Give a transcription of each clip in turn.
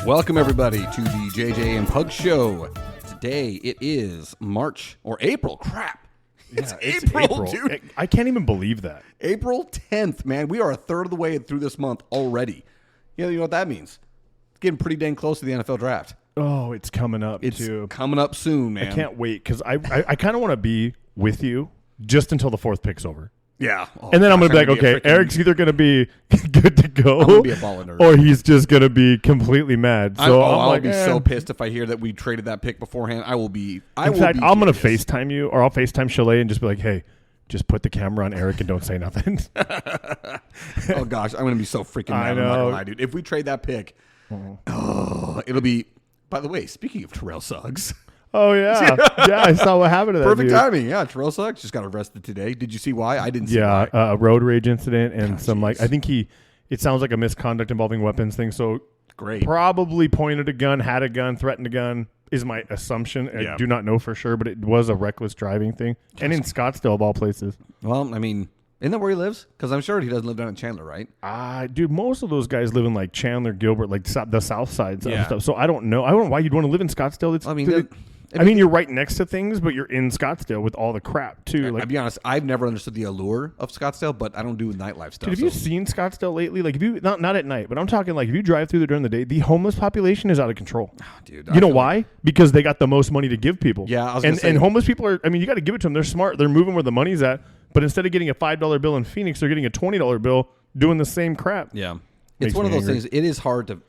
Welcome, everybody, to the JJ and Pug Show. Today, it is March or April. Crap. It's April, dude. I can't even believe that. April 10th, man. We are a third of the way through this month already. You know what that means? It's getting pretty dang close to the NFL draft. Oh, it's coming up, It's coming up soon, man. I can't wait because I kind of want to be with you just until the fourth pick's over. Yeah. Oh, and then I'm going to be like, okay, Eric's either going to be good to go I'm gonna be a baller nerd. or he's just going to be completely mad. So I'll be so pissed if I hear that we traded that pick beforehand. I'm going to FaceTime you, or I'll FaceTime Chalet and just be like, hey, just put the camera on Eric and don't say nothing. Oh, gosh. I'm going to be so freaking mad. I'm not gonna lie, dude. If we trade that pick, it'll be, by the way, speaking of Terrell Suggs. Oh, yeah. Yeah, I saw what happened to that Perfect dude. timing. Yeah, Terrell Suggs just got arrested today. Did you see why? I didn't see why. Yeah, a road rage incident and I think it sounds like a misconduct involving weapons thing. So great. Probably pointed a gun, had a gun, threatened a gun is my assumption. Yeah. I do not know for sure, but it was a reckless driving thing. And in Scottsdale, of all places. Well, I mean, isn't that where he lives? Because I'm sure he doesn't live down in Chandler, right? Dude, most of those guys live in like Chandler, Gilbert, like the south side Yeah. stuff. So I don't know. I don't know why you'd want to live in Scottsdale. I mean, you're right next to things, but you're in Scottsdale with all the crap too. I'll be honest, I've never understood the allure of Scottsdale, but I don't do nightlife stuff. Dude, have you seen Scottsdale lately? Like, if you not at night, but I'm talking like if you drive through there during the day, the homeless population is out of control. Oh, dude, you know why? Because they got the most money to give people. Yeah, I was gonna say. And homeless people are. I mean, you got to give it to them. They're smart. They're moving where the money's at. But instead of getting a $5 bill in Phoenix, they're getting a $20 bill doing the same crap. Yeah. It's one of those things. It is hard to.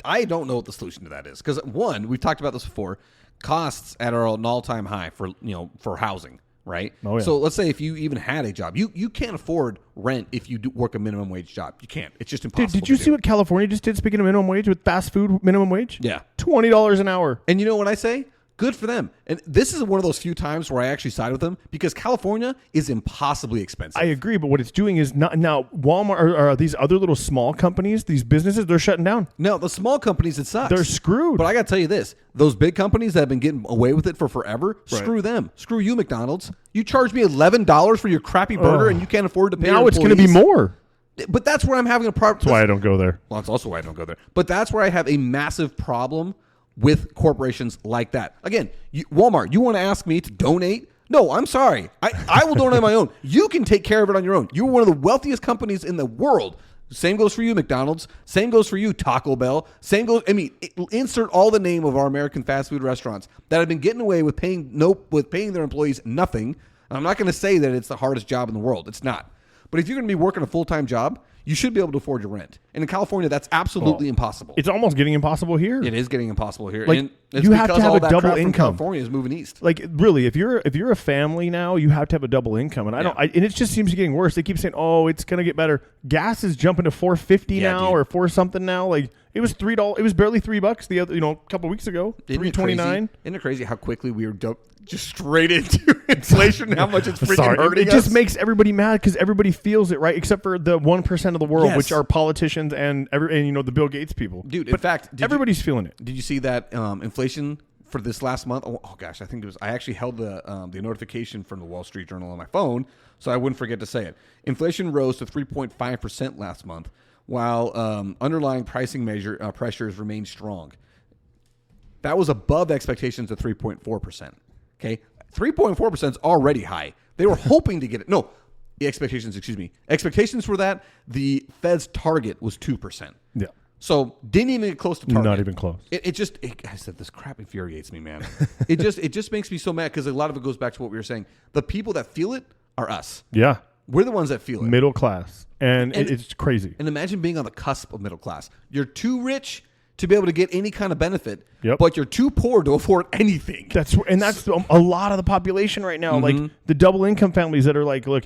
I don't know what the solution to that is because one, we've talked about this before. Costs at an all-time high for housing, right? Oh, yeah. So let's say if you even had a job, you can't afford rent if you do work a minimum wage job. You can't. It's just impossible. Dude, did you see what California just did? Speaking of minimum wage with fast food minimum wage, Yeah, $20 an hour. And you know what I say? Good for them. And this is one of those few times where I actually side with them because California is impossibly expensive. I agree, but what it's doing is not now Walmart or these other little small companies, these businesses, they're shutting down. No, the small companies, it sucks. They're screwed. But I got to tell you this. Those big companies that have been getting away with it for forever, Right. Screw them. Screw you, McDonald's. You charge me $11 for your crappy burger and you can't afford to pay Now your it's going to be employees. more. But that's where I'm having a problem. That's why I don't go there. Well, that's also why I don't go there. But that's where I have a massive problem with corporations like that. Again, Walmart, you want to ask me to donate? No, I'm sorry. I will donate my own. You can take care of it on your own. You're one of the wealthiest companies in the world. Same goes for you, McDonald's. Same goes for you, Taco Bell. Insert all the name of our American fast food restaurants that have been getting away with paying their employees nothing. And I'm not going to say that it's the hardest job in the world. It's not. But if you're going to be working a full-time job, you should be able to afford your rent. And in California, that's absolutely impossible. It's almost getting impossible here. It is getting impossible here. Like, and it's you have to because have all a that double crap from income. California is moving east. Like, really, if you're a family now, you have to have a double income. And and it just seems to be getting worse. They keep saying, oh, it's going to get better. Gas is jumping to $4.50 now, dude. or $4 something now. Like, it was $3. It was barely $3 the other, a couple weeks ago. $3.29. Isn't it crazy how quickly we were just straight into inflation and how much it's freaking hurting It us? just makes everybody mad because everybody feels it, right? Except for the 1% of the world, Yes. which are politicians and the Bill Gates people. Dude, but in fact, everybody's feeling it. Did you see that inflation for this last month? Oh gosh, I think it was. I actually held the notification from the Wall Street Journal on my phone, so I wouldn't forget to say it. Inflation rose to 3.5% last month, while underlying pricing pressures remained strong. That was above expectations of 3.4%. Okay, 3.4% is already high. They were hoping to get it. No, expectations were that the Fed's target was 2%. Yeah. So didn't even get close to target. Not even close. I said this crap infuriates me, man. it just makes me so mad because a lot of it goes back to what we were saying. The people that feel it are us. Yeah. We're the ones that feel it. Middle class. And it's crazy. And imagine being on the cusp of middle class. You're too rich to be able to get any kind of benefit, Yep. but you're too poor to afford anything. That's a lot of the population right now. Mm-hmm. Like the double income families that are like, look,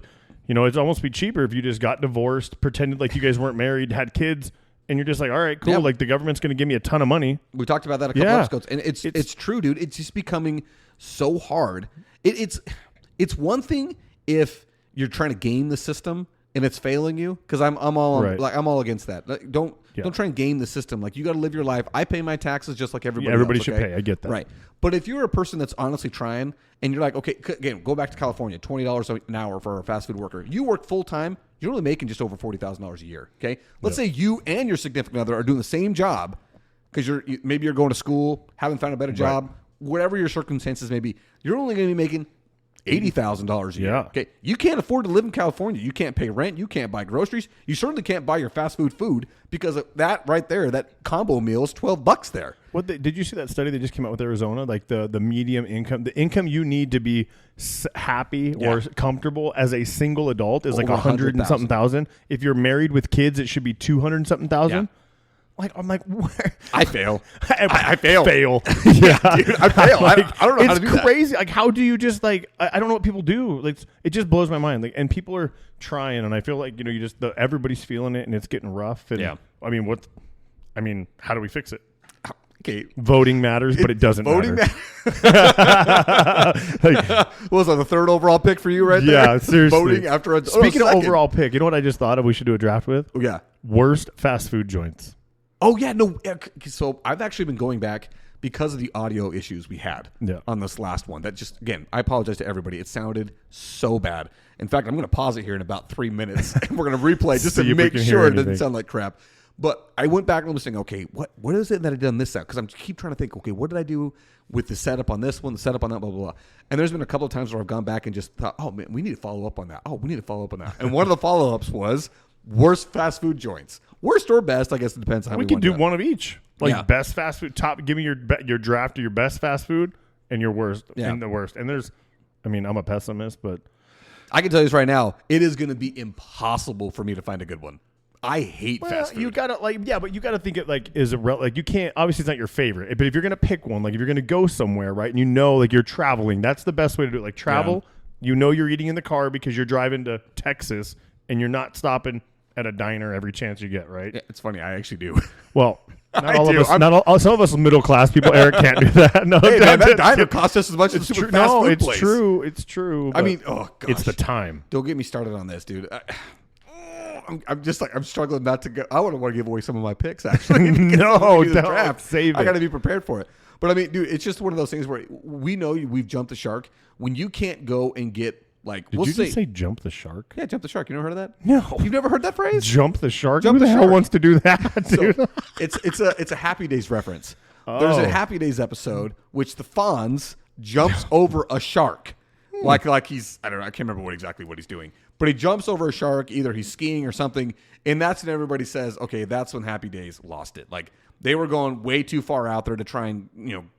it's almost be cheaper if you just got divorced, pretended like you guys weren't married, had kids, and you're just like, all right, cool. Yep. Like the government's going to give me a ton of money. We talked about that a couple episodes, and it's true, dude. It's just becoming so hard. It's one thing if you're trying to game the system and it's failing you, because I'm all against that. Like, don't try and game the system. Like, you got to live your life. I pay my taxes just like everybody. Everybody else, should okay? pay. I get that. Right. But if you're a person that's honestly trying and you're like, okay, again, go back to California, $20 an hour for a fast food worker. You work full time. You're only making just over $40,000 a year. Okay. Let's say you and your significant other are doing the same job. because maybe you're going to school, haven't found a better job, whatever your circumstances may be, you're only going to be making $80,000 a year. Yeah. Okay, you can't afford to live in California. You can't pay rent. You can't buy groceries. You certainly can't buy your fast food because of that right there. That combo meal is $12 there. Did you see that study that just came out with Arizona? Like the medium income, the income you need to be happy or comfortable as a single adult is like 100 and something thousand. If you're married with kids, it should be 200 and something thousand. Yeah. Like, I'm like, where? I fail. I fail. Yeah, dude, I fail. Like, I don't know how to do that. It's crazy. Like, how do you just like? I don't know what people do. Like, it just blows my mind. Like, and people are trying, and I feel like everybody's feeling it, and it's getting rough. And I mean, how do we fix it? Okay, voting matters, but it doesn't voting matter. What was that, the third overall pick for you right there? Yeah, seriously. Voting after Speaking of overall pick, you know what I just thought of we should do a draft with? Oh, yeah. Worst fast food joints. Oh, yeah. No. So I've actually been going back because of the audio issues we had on this last one. That just, again, I apologize to everybody. It sounded so bad. In fact, I'm going to pause it here in about 3 minutes, and we're going to replay just to make sure it doesn't sound like crap. But I went back and was saying, okay, what is it that I did on this set? Because I keep trying to think, okay, what did I do with the setup on this one, the setup on that, blah, blah, blah. And there's been a couple of times where I've gone back and just thought, oh, man, we need to follow up on that. Oh, we need to follow up on that. And one of the follow-ups was worst fast food joints. Worst or best, I guess it depends on how we can do one of each. Like best fast food, give me your draft of your best fast food and your worst and the worst. And I'm a pessimist, but I can tell you this right now, it is going to be impossible for me to find a good one. I hate fast food. You gotta but you gotta think it like you can't. Obviously, it's not your favorite, but if you're gonna pick one, like if you're gonna go somewhere, right, and like you're traveling, that's the best way to do it. Like travel, you're eating in the car because you're driving to Texas and you're not stopping at a diner every chance you get, right? Yeah, it's funny, I actually do. Well, not all of us. Some of us middle class people, Eric, can't do that. No, hey, man, that diner costs us as much as a super fast food place. It's true. I mean, oh gosh, it's the time. Don't get me started on this, dude. I'm just like, I'm struggling not to go. I want to give away some of my picks, actually. No, don't save it. I got to be prepared for it. But I mean, dude, it's just one of those things where we know we've jumped the shark. When you can't go and get like, Did you just say jump the shark? Yeah, jump the shark. You never heard of that? No. You've never heard that phrase? Jump the shark? Who the hell wants to do that, dude? So, it's a Happy Days reference. Oh. There's a Happy Days episode which the Fonz jumps over a shark. Like he's, I don't know, I can't remember exactly what he's doing. But he jumps over a shark, either he's skiing or something, and that's when everybody says, okay, that's when Happy Days lost it. Like, they were going way too far out there to try and,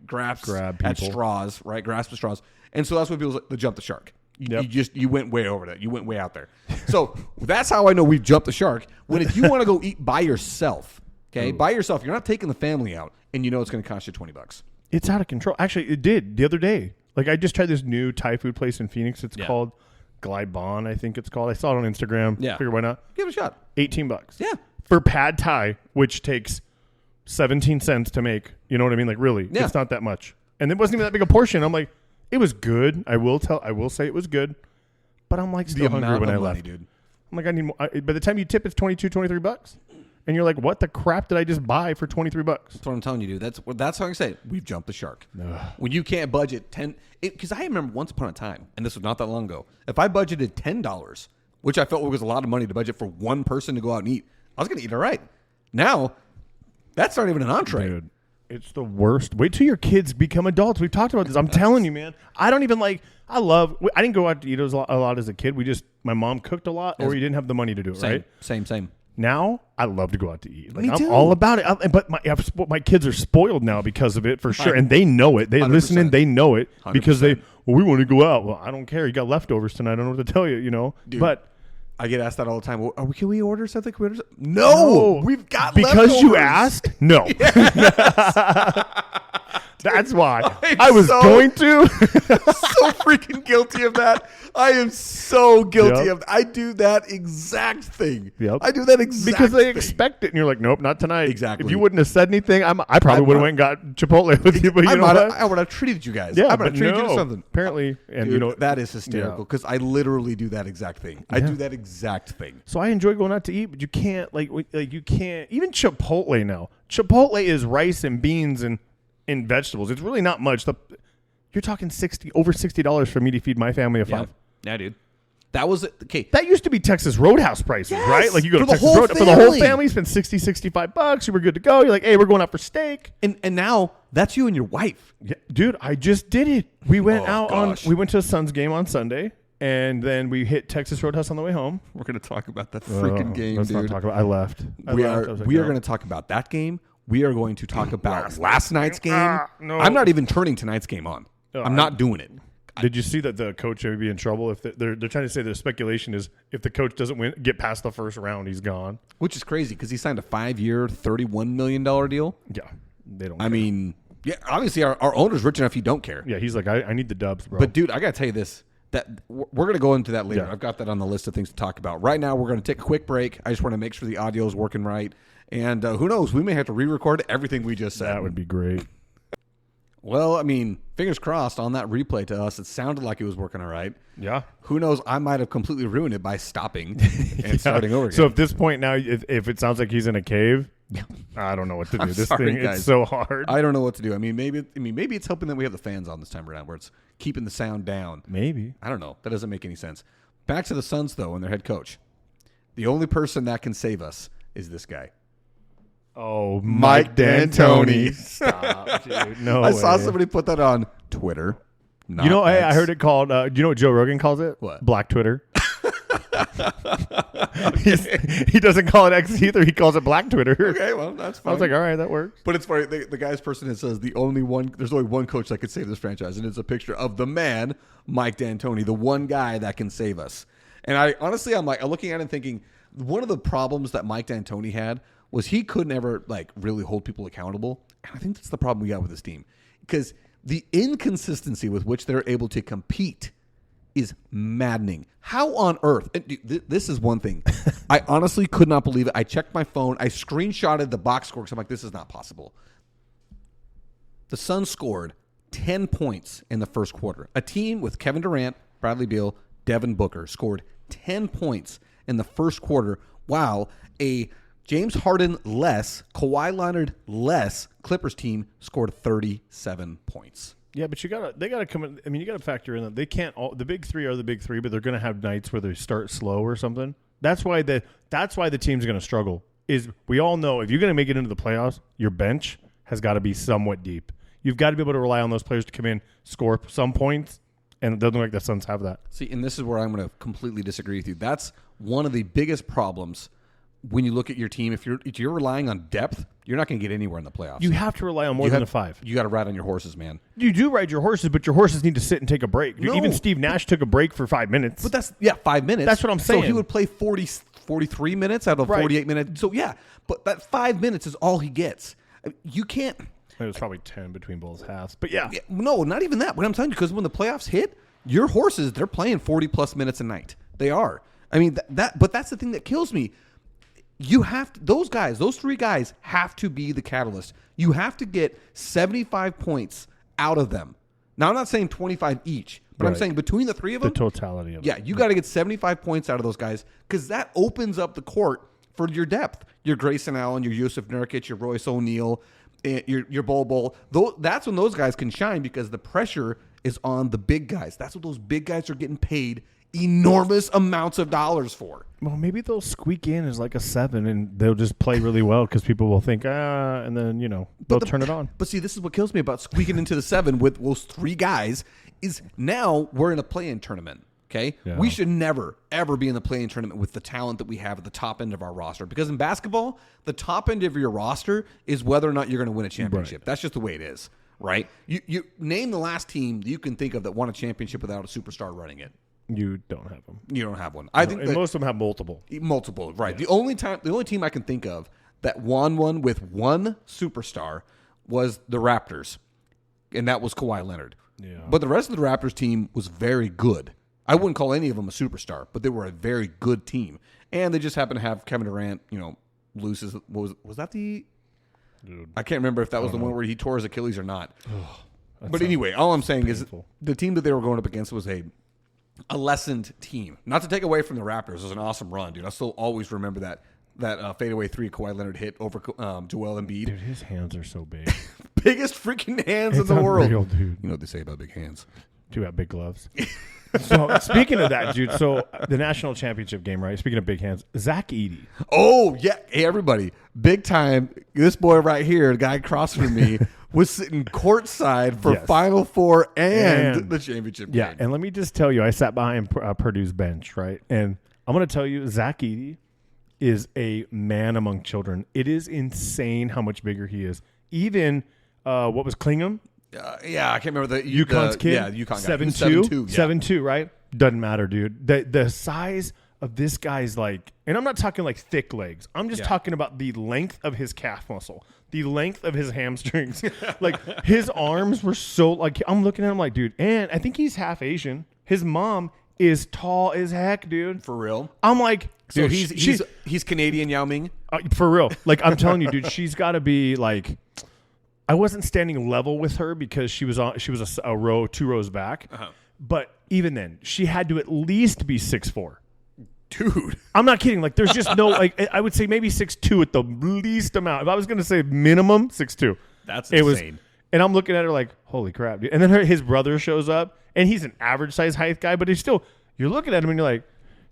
grasp at straws, right? Grasp at straws. And so that's when people say, jump the shark. You went way over that. You went way out there. So that's how I know we've jumped the shark. When if you want to go eat by yourself, okay, by yourself, you're not taking the family out, and you know it's going to cost you $20. It's out of control. Actually, it did the other day. Like, I just tried this new Thai food place in Phoenix. It's called Glybon, I think it's called. I saw it on Instagram. Yeah. Figure why not? Give it a shot. $18. Yeah. For pad Thai, which takes 17 cents to make. You know what I mean? Like, really, it's not that much. And it wasn't even that big a portion. I'm like, it was good. I will say it was good. But I'm like still hungry when I left. Dude. I'm like, I need more. By the time you tip, it's $23. And you're like, what the crap did I just buy for $23? That's what I'm telling you, dude. That's how I say it. We've jumped the shark. When you can't budget because I remember once upon a time, and this was not that long ago, if I budgeted $10, which I felt was a lot of money to budget for one person to go out and eat, I was going to eat all right. Now, that's not even an entree. Dude, it's the worst. Wait till your kids become adults. We've talked about this. I'm telling you, man. I don't even I didn't go out to eat a lot as a kid. My mom cooked a lot, or you didn't have the money to do it, right? Same. Now, I love to go out to eat. Like, Me too. I'm all about it. But my kids are spoiled now because of it, for sure. And they know it. They 100%. listen in. They know it 100%. because we want to go out. Well, I don't care. You got leftovers tonight. I don't know what to tell you, Dude, but I get asked that all the time. Well, can we order something? No, we've got because leftovers. you asked. No. That's why I was going to. So freaking guilty of that. I am so guilty of that. I do that exact thing. Yep. I do that exact because they thing. expect it, and you're like, nope, not tonight. Exactly. If you wouldn't have said anything, I probably would have went and got Chipotle with you. But I would have treated you guys. Yeah, I would have treated you to something. Apparently, and Dude, that is hysterical because I literally do that exact thing. I do that exact thing. So I enjoy going out to eat, but you can't you can't even Chipotle now. Chipotle is rice and beans and vegetables. It's really not much. You're talking over $60 for me to feed my family of 5. Yeah, dude. That was okay. That used to be Texas Roadhouse prices, Yes, right? Like you go for to the Texas whole Roadhouse for the whole family. family, spend $60-$65. You were good to go. You're like, hey, we're going out for steak. And now that's you and your wife. Yeah, dude, I just did it. We went gosh. we went to a Suns game on Sunday, and then we hit Texas Roadhouse on the way home. We're going to talk about that freaking game, let's dude. not talk about. I left. We I are was like, we are no. going to talk about that game. We are going to talk about last night's game. No. I'm not even turning tonight's game on. I'm not doing it. Did you see that the coach may be in trouble if they're trying to say the speculation is if the coach doesn't get past the first round, he's gone. Which is crazy because he signed a 5-year, $31 million deal. Yeah, they don't. I mean, yeah, obviously our owner's rich enough. You don't care. Yeah, he's like, I need the dubs, bro. But dude, I gotta tell you this. That we're gonna go into that later. Yeah. I've got that on the list of things to talk about. Right now, we're gonna take a quick break. I just want to make sure the audio is working right. And who knows? We may have to re-record everything we just said. that would be great. Well, I mean, fingers crossed on that replay to us. It sounded like it was working all right. Yeah. Who knows? I might have completely ruined it by stopping and starting over again. So at this point now, if it sounds like he's in a cave, I don't know what to do. This sorry, thing, guys. it's so hard. I don't know what to do. I mean, maybe it's helping that we have the fans on this time around, where it's keeping the sound down. Maybe. I don't know. That doesn't make any sense. Back to the Suns, though, and their head coach. The only person that can save us is this guy. Oh, Mike D'Antoni. Stop, dude. No I saw way. somebody put that on Twitter. Not You know, hey, I X. heard it called. Do you know what Joe Rogan calls it? What? Black Twitter. He doesn't call it X either. He calls it Black Twitter. Okay, well, that's I fine. was like, all right, that works. But it's funny. The guy's person that says there's only one coach that could save this franchise, and it's a picture of the man, Mike D'Antoni, the one guy that can save us. And I'm looking at it and thinking, one of the problems that Mike D'Antoni had was he couldn't ever really hold people accountable. And I think that's the problem we got with this team, because the inconsistency with which they're able to compete is maddening. How on earth? And dude, this is one thing. I honestly could not believe it. I checked my phone. I screenshotted the box score because I'm like, this is not possible. The Suns scored 10 points in the first quarter. A team with Kevin Durant, Bradley Beal, Devin Booker scored 10 points in the first quarter, while a James Harden less, Kawhi Leonard less Clippers team scored 37 points. Yeah, but they gotta come in. I mean, you gotta factor in that they can't all. The big three are the big three, but they're gonna have nights where they start slow or something. That's why the team's gonna struggle. Is we all know if you're gonna make it into the playoffs, your bench has got to be somewhat deep. You've got to be able to rely on those players to come in, score some points, and it doesn't look like the Suns have that. See, and this is where I'm going to completely disagree with you. That's one of the biggest problems when you look at your team. If you're relying on depth, you're not going to get anywhere in the playoffs. You have to rely on more than a five. You got to ride on your horses, man. You do ride your horses, but your horses need to sit and take a break. Dude, No. even Steve Nash took a break for 5 minutes. But 5 minutes. That's what I'm saying. So he would play 43 minutes out of Right. 48 minutes. So yeah, but that 5 minutes is all he gets. You can't. It was probably 10 between both halves. But yeah. No, not even that. What I'm telling you, because when the playoffs hit, your horses, they're playing 40 plus minutes a night. They are. I mean, but that's the thing that kills me. You have to, those three guys have to be the catalyst. You have to get 75 points out of them. Now, I'm not saying 25 each, but I'm Right. saying between the three of The them, totality of it. yeah, you got to get 75 points out of those guys, because that opens up the court for your depth. Your Grayson Allen, your Yusuf Nurkic, your Royce O'Neal, your Bol. That's when those guys can shine, because the pressure is on the big guys. That's what those big guys are getting paid enormous amounts of dollars for. Well, maybe they'll squeak in as like a 7 and they'll just play really well because people will think, and then, they'll turn it on. But see, this is what kills me about squeaking into the 7 with those three guys is now we're in a play-in tournament. Okay, Yeah. We should never, ever be in the play-in tournament with the talent that we have at the top end of our roster. Because in basketball, the top end of your roster is whether or not you're going to win a championship. Right. That's just the way it is, right? You name the last team you can think of that won a championship without a superstar running it. You don't have them. You don't have one. I think that most of them have multiple. Multiple, right? Yeah. The only team I can think of that won one with one superstar was the Raptors, and that was Kawhi Leonard. Yeah. But the rest of the Raptors team was very good. I wouldn't call any of them a superstar, but they were a very good team, and they just happened to have Kevin Durant. Loose as was that the? Dude. I can't remember if that was the one where he tore his Achilles or not. That But sounds anyway, all I'm saying painful. is the team that they were going up against was a lessened team. Not to take away from the Raptors, it was an awesome run, dude. I still always remember that fadeaway three Kawhi Leonard hit over Joel Embiid. Dude, his hands are so big. Biggest freaking hands It's in the world. unreal, dude. You know what they say about big hands. Two got big gloves. So speaking of that, dude, so the national championship game, right? Speaking of big hands, Zach Edey. Oh, yeah. Hey, everybody. Big time. This boy right here, the guy across from me, was sitting courtside for Yes. Final Four and the championship Yeah, game. and let me just tell you, I sat behind Purdue's bench, right? And I'm going to tell you, Zach Edey is a man among children. It is insane how much bigger he is. Even, what was Klingham? Yeah, I can't remember the UConn's kid. Yeah, UConn guy. 7'2", 7'2", yeah. 7'2", right? Doesn't matter, dude. The size of this guy's like, and I'm not talking like thick legs. I'm just talking about the length of his calf muscle, the length of his hamstrings. Like his arms were so like, I'm looking at him like, dude, and I think he's half Asian. His mom is tall as heck, dude. For real? I'm like, So dude, he's Canadian Yao Ming? for real. Like I'm telling you, dude, she's got to be like, I wasn't standing level with her because she was two rows back. Uh-huh. But even then, she had to at least be 6'4". Dude. I'm not kidding. Like, there's just no, like, I would say maybe 6'2" at the least amount. If I was going to say minimum, 6'2". That's insane. And I'm looking at her like, holy crap, dude. And then his brother shows up, and he's an average size height guy, but he's still, you're looking at him and you're like,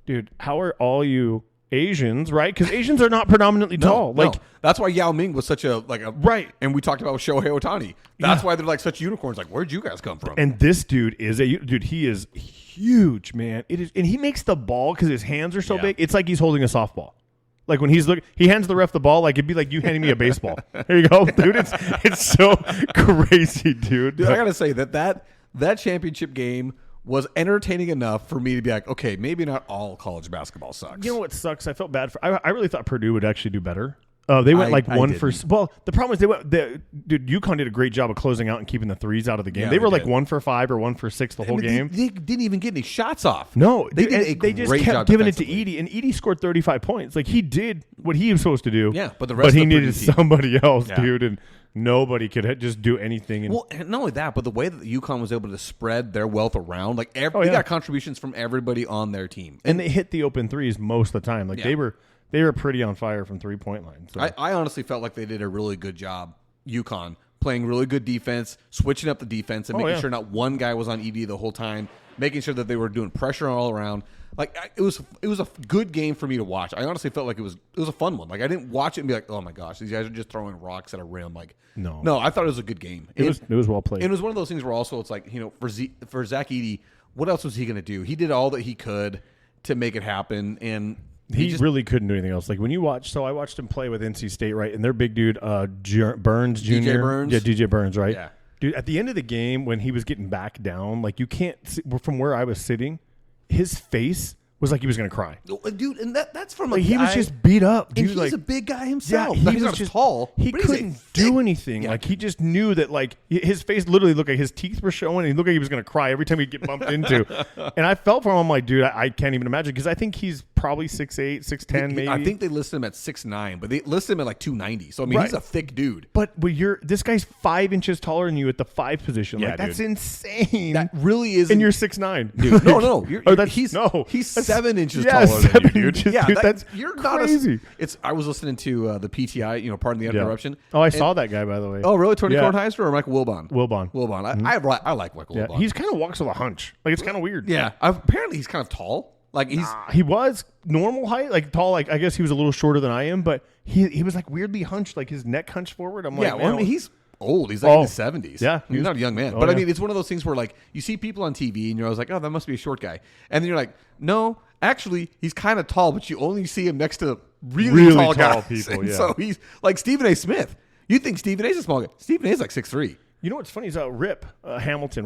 dude, how are all you Asians, right? Because Asians are not predominantly tall. Like, that's why Yao Ming was such a right. And we talked about Shohei Ohtani. That's why they're like such unicorns. Like, where'd you guys come from? And this dude is he is huge, man. It is, and he makes the ball because his hands are so big. It's like he's holding a softball. Like when he's he hands the ref the ball, like it'd be like you handing me a baseball. There you go, dude. It's so crazy, dude. I gotta say that championship game was entertaining enough for me to be like, okay, maybe not all college basketball sucks. You know what sucks? I felt bad for. I really thought Purdue would actually do better. They went one for. Well, the problem is dude, UConn did a great job of closing out and keeping the threes out of the game. Yeah, they were like did. 1 for 5 or 1 for 6 the whole game. They didn't even get any shots off. No, they just kept giving it to Edey, and Edey scored 35 points. Like he did what he was supposed to do. Yeah, but the rest. He of the needed team. somebody else, dude, and nobody could just do anything. And and not only that, but the way that UConn was able to spread their wealth around, like they got contributions from everybody on their team, and they hit the open threes most of the time. Like they were pretty on fire from 3-point line. So. I honestly felt like they did a really good job, UConn, playing really good defense, switching up the defense, and making sure not one guy was on Edey the whole time, making sure that they were doing pressure all around. Like it was a good game for me to watch. I honestly felt like it was a fun one. Like I didn't watch it and be like, oh my gosh, these guys are just throwing rocks at a rim. Like no, I thought it was a good game. It was well played. And it was one of those things where also it's like, for Zach Edey, what else was he going to do? He did all that he could to make it happen, and he really couldn't do anything else. Like when you watch, so I watched him play with NC State, right? And their big dude, Burns Jr. DJ Burns? Yeah, DJ Burns, right? Yeah. Dude, at the end of the game, when he was getting back down, like you can't see, from where I was sitting, his face was like he was going to cry. Dude, and that's from like he was just beat up. Dude, and he's a big guy himself. Yeah, He's not just tall. He couldn't do anything. Yeah. Like he just knew that like his face literally looked like his teeth were showing, and he looked like he was going to cry every time he'd get bumped into. And I felt for him. I'm like, dude, I can't even imagine, because I think he's probably 6'8", 6'10", maybe. I think they listed him at 6'9", but they listed him at like 290. So I mean, he's a thick dude. But this guy's 5 inches taller than you at the 5 position. Like that's insane. That really is. And you're 6'9". Dude, no. He's 7 inches taller than you, dude. Inches, yeah, dude, that's you're crazy. I was listening to the PTI, pardon the interruption. Oh, I saw that guy, by the way. Oh, really? Tony Kornheiser or Michael Wilbon? Wilbon. I like Michael Wilbon. He's kind of walks with a hunch. Like it's kind of weird. Yeah. Apparently he's kind of tall. Like he was normal height, like tall. Like I guess he was a little shorter than I am, but he was like weirdly hunched, like his neck hunched forward. I'm like, I mean, he's old. He's like in his 70s. Yeah, he's not a young man. But I mean, it's one of those things where like you see people on TV and you're always like, oh, that must be a short guy, and then you're like, no, actually, he's kind of tall, but you only see him next to really tall guys. people. And yeah. So he's like Stephen A. Smith. You think Stephen A. is a small guy? Stephen A. is like 6'3". You know what's funny is Hamilton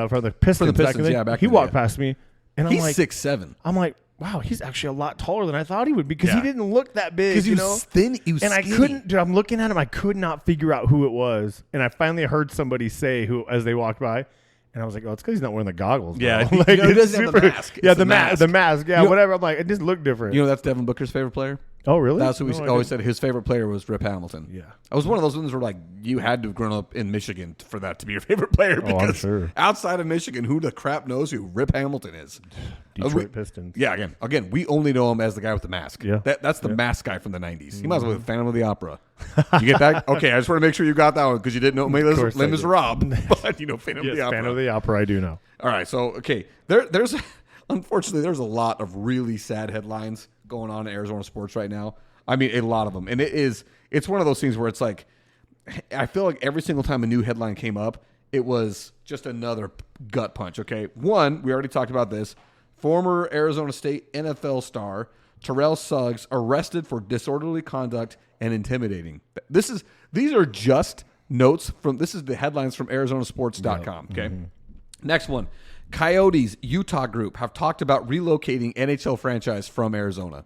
for the Pistons. back in the day. He walked past me, and he's I'm like 6'7". I'm like, wow, he's actually a lot taller than I thought he would be, because he didn't look that big. Because he was thin. He was and skinny. I couldn't. Dude, I'm looking at him. I could not figure out who it was, and I finally heard somebody say who as they walked by. And I was like, oh, it's because he's not wearing the goggles. Yeah, bro. Like, he doesn't have the mask. Yeah, It's the mask. Yeah, whatever. I'm like, it just looked different. You know, that's Devin Booker's favorite player. Oh, really? That's what we No, always said. His favorite player was Rip Hamilton. Yeah. It was one of those ones where like you had to have grown up in Michigan for that to be your favorite player. Oh, I'm Because sure. outside of Michigan, who the crap knows who Rip Hamilton is? Detroit Pistons. Yeah, again, we only know him as the guy with the mask. Yeah. That's the mask guy from the 90s. He might as well be the Phantom of the Opera. Did you get that? Okay, I just want to make sure you got that one because you didn't know Les Miserables, but you know Phantom of the Opera. Phantom of the Opera, I do know. All right, so okay, there's unfortunately there's a lot of really sad headlines going on in Arizona sports right now. I mean, a lot of them, and it's one of those things where it's like I feel like every single time a new headline came up, it was just another gut punch. Okay, one, we already talked about this. Former Arizona State NFL star Terrell Suggs arrested for disorderly conduct and intimidating. These are just notes from. This is the headlines from ArizonaSports.com. Okay, next one. Coyotes Utah group have talked about relocating NHL franchise from Arizona.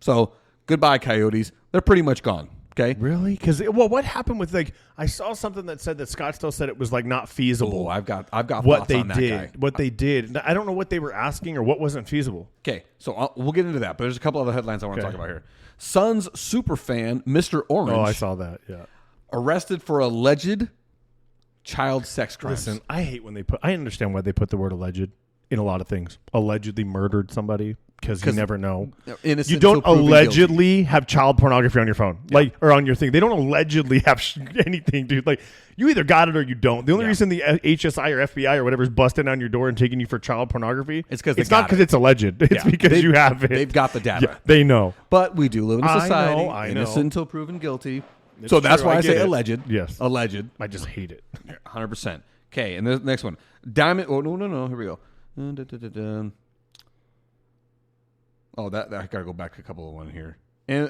So goodbye, Coyotes. They're pretty much gone. Okay. Really? Because what happened with like I saw something that said that Scottsdale said it was like not feasible. Oh, I've got what thoughts they on that did. guy. What they did. I don't know what they were asking or what wasn't feasible. Okay, so we'll get into that, but there's a couple other headlines I want to talk about here. Suns superfan Mr. Orange. Oh, I saw that. Yeah. Arrested for alleged child sex crimes. Listen, I hate when I understand why they put the word alleged in a lot of things. Allegedly murdered somebody because you never know. Innocent you don't till proven allegedly guilty. have child pornography on your phone, or on your thing. They don't allegedly have anything, dude. Like you either got it or you don't. The only reason the HSI or FBI or whatever is busting down your door and taking you for child pornoraphy, it's because it's not because it's alleged. It's because you have it. They've got the data. Yeah, they know. But we do live in a society. I know. Innocent until proven guilty. It's so that's true, why I get say it. alleged. Yes, alleged. I just hate it. 100%. Okay, and the next one, Diamond. Oh no. Here we go. Oh, that I gotta go back a couple of one here. And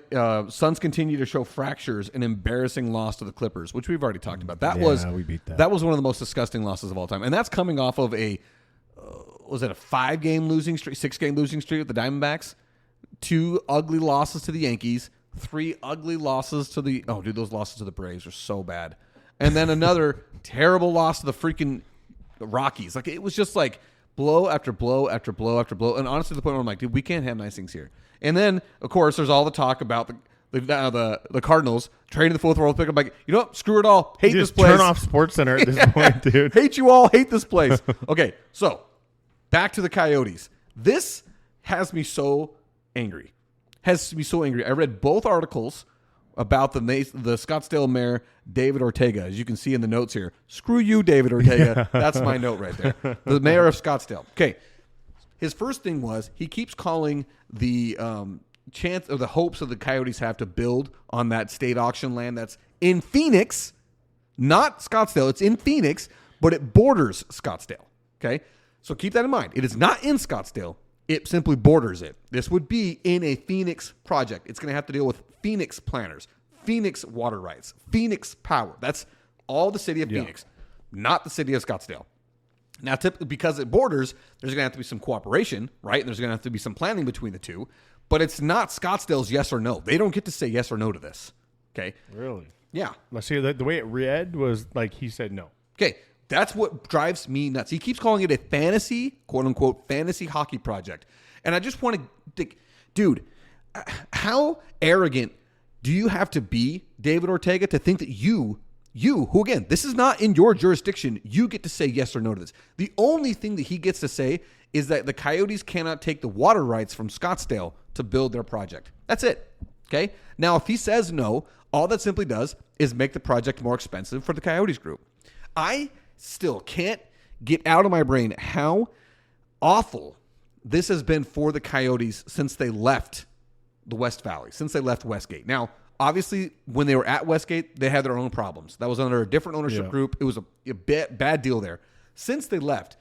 Suns continue to show fractures and embarrassing loss to the Clippers, which we've already talked about. We beat that. That was one of the most disgusting losses of all time, and that's coming off of a was it a 5-game losing streak, 6-game losing streak with the Diamondbacks, 2 ugly losses to the Yankees, 3 ugly losses to the those losses to the Braves are so bad, and then another terrible loss to the freaking Rockies. Like it was just like blow after blow after blow after blow. And honestly, to the point where I'm like, dude, we can't have nice things here. And then, of course, there's all the talk about the Cardinals trading the 4th world pick. I'm like, you know what? Screw it all. Hate this place. Turn off SportsCenter at this point, dude. Hate you all. Hate this place. Okay, so back to the Coyotes. This has me so angry. I read both articles about the Scottsdale mayor, David Ortega. As you can see in the notes here. Screw you, David Ortega. That's my note right there. The mayor of Scottsdale. Okay. His first thing was he keeps calling the chance or the hopes of the Coyotes have to build on that state auction land that's in Phoenix, not Scottsdale. It's in Phoenix, but it borders Scottsdale. Okay. So keep that in mind. It is not in Scottsdale. It simply borders it. This would be in a Phoenix project. It's going to have to deal with Phoenix planners, Phoenix water rights, Phoenix power. That's all the city of Phoenix, not the city of Scottsdale. Now, typically, because it borders, there's going to have to be some cooperation, right? And there's going to have to be some planning between the two. But it's not Scottsdale's yes or no. They don't get to say yes or no to this. Okay? Really? Yeah. I see the way it read was like he said no. Okay. That's what drives me nuts. He keeps calling it a fantasy, quote unquote, fantasy hockey project. And I just want to think, dude, how arrogant do you have to be, David Ortega, to think that you, who again, this is not in your jurisdiction, you get to say yes or no to this. The only thing that he gets to say is that the Coyotes cannot take the water rights from Scottsdale to build their project. That's it. Okay? Now, if he says no, all that simply does is make the project more expensive for the Coyotes group. I still can't get out of my brain how awful this has been for the Coyotes since they left the West Valley, since they left Westgate. Now, obviously, when they were at Westgate, they had their own problems. That was under a different ownership group. It was a bad deal there. Since they left,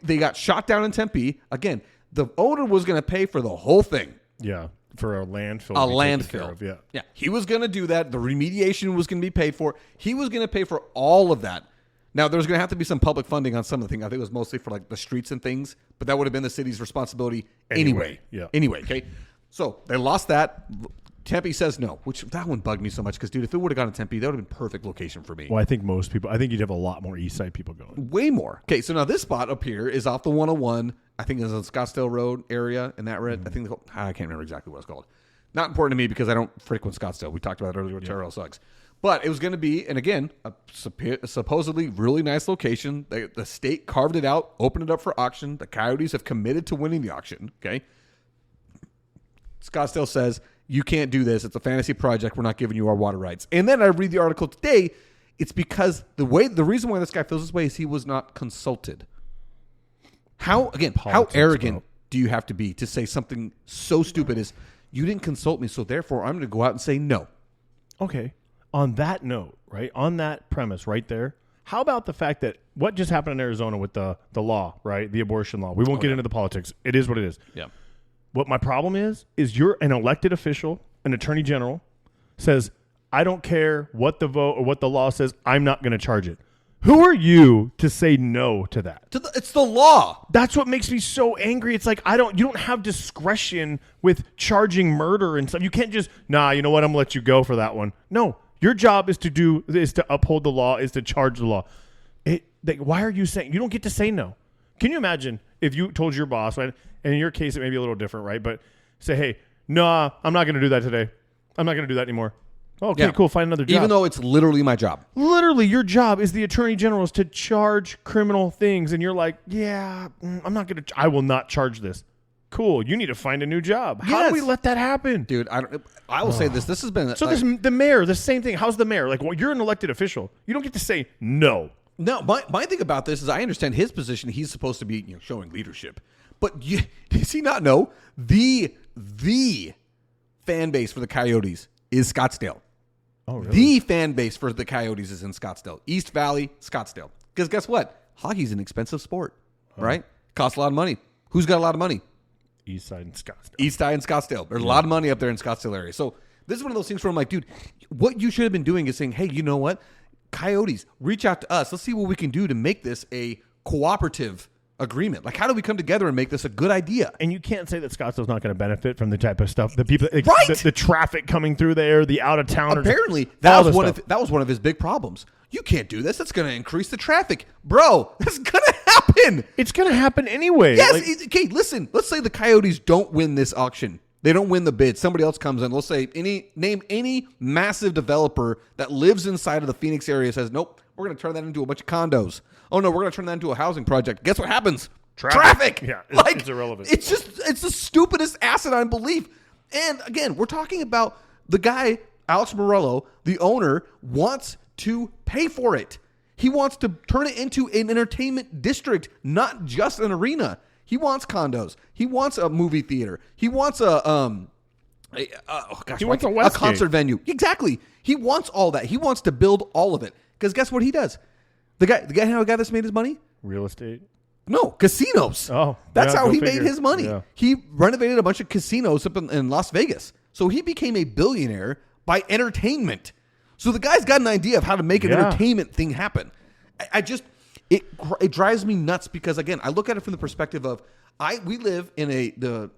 they got shot down in Tempe. Again, the owner was going to pay for the whole thing. Yeah, for a landfill. A landfill. Yeah. He was going to do that. The remediation was going to be paid for. He was going to pay for all of that. Now, there's going to have to be some public funding on some of the things. I think it was mostly for like the streets and things, but that would have been the city's responsibility anyway. Yeah. Anyway, okay. So they lost that. Tempe says no, which that one bugged me so much because, dude, if it would have gone to Tempe, that would have been perfect location for me. Well, I think you'd have a lot more East Side people going. Way more. Okay, so now this spot up here is off the 101. I think it's on Scottsdale Road area in that red. I think I can't remember exactly what it's called. Not important to me because I don't frequent Scottsdale. We talked about it earlier with Terrell Suggs. But it was going to be, and again, a supposedly really nice location. The state carved it out, opened it up for auction. The Coyotes have committed to winning the auction. Okay. Scottsdale says, you can't do this. It's a fantasy project. We're not giving you our water rights. And then I read the article today. It's because the reason why this guy feels this way is he was not consulted. How arrogant do you have to be to say something so stupid as, you didn't consult me, so therefore I'm going to go out and say no. Okay. On that note, right, on that premise right there, how about the fact that what just happened in Arizona with the law, right, the abortion law? We won't get into the politics. It is what it is. Yeah. What my problem is you're an elected official, an attorney general, says, I don't care what the vote or what the law says, I'm not going to charge it. Who are you to say no to that? It's the law. That's what makes me so angry. It's like you don't have discretion with charging murder and stuff. You can't just, you know what, I'm going to let you go for that one. No, your job is to uphold the law, is to charge the law. Why are you saying, you don't get to say no? Can you imagine if you told your boss, right, and in your case it may be a little different, right, but say, hey, no, I'm not going to do that today. I'm not going to do that anymore. Okay, cool. Find another job. Even though it's literally my job. Literally, your job is the attorney general is to charge criminal things, and you're like, I will not charge this. Cool. You need to find a new job. How do we let that happen, dude? I will say this. This has been the mayor. The same thing. How's the mayor? Like, you're an elected official. You don't get to say no. No. My thing about this is I understand his position. He's supposed to be showing leadership, but does he not know the fan base for the Coyotes is Scottsdale? Oh, really? The fan base for the Coyotes is in Scottsdale. East Valley, Scottsdale. Because guess what? Hockey's an expensive sport, right? Costs a lot of money. Who's got a lot of money? East Side and Scottsdale. East Side and Scottsdale. There's a lot of money up there in Scottsdale area. So this is one of those things where I'm like, dude, what you should have been doing is saying, hey, you know what? Coyotes, reach out to us. Let's see what we can do to make this a cooperative agreement. Like, how do we come together and make this a good idea? And you can't say that Scottsdale's not going to benefit from the type of stuff, the people, right? the traffic coming through there, the out of towners. Apparently, that was one of his big problems. You can't do this. That's going to increase the traffic, bro. That's going to happen. It's going to happen anyway. Yes. Okay. Listen. Let's say the Coyotes don't win this auction. They don't win the bid. Somebody else comes in. Let's say name any massive developer that lives inside of the Phoenix area says, nope, we're going to turn that into a bunch of condos. Oh, no, we're going to turn that into a housing project. Guess what happens? Traffic. Yeah, it's irrelevant. It's the stupidest asinine belief. And again, we're talking about the guy, Alex Morello, the owner, wants to pay for it. He wants to turn it into an entertainment district, not just an arena. He wants condos. He wants a movie theater. He wants a concert venue. Exactly. He wants all that. He wants to build all of it. Because guess what he does? The guy that's made his money? Real estate? No, casinos. Oh, that's how he made his money. Yeah. He renovated a bunch of casinos up in Las Vegas. So he became a billionaire by entertainment. So the guy's got an idea of how to make an entertainment thing happen. It drives me nuts because, again, I look at it from the perspective of we live in the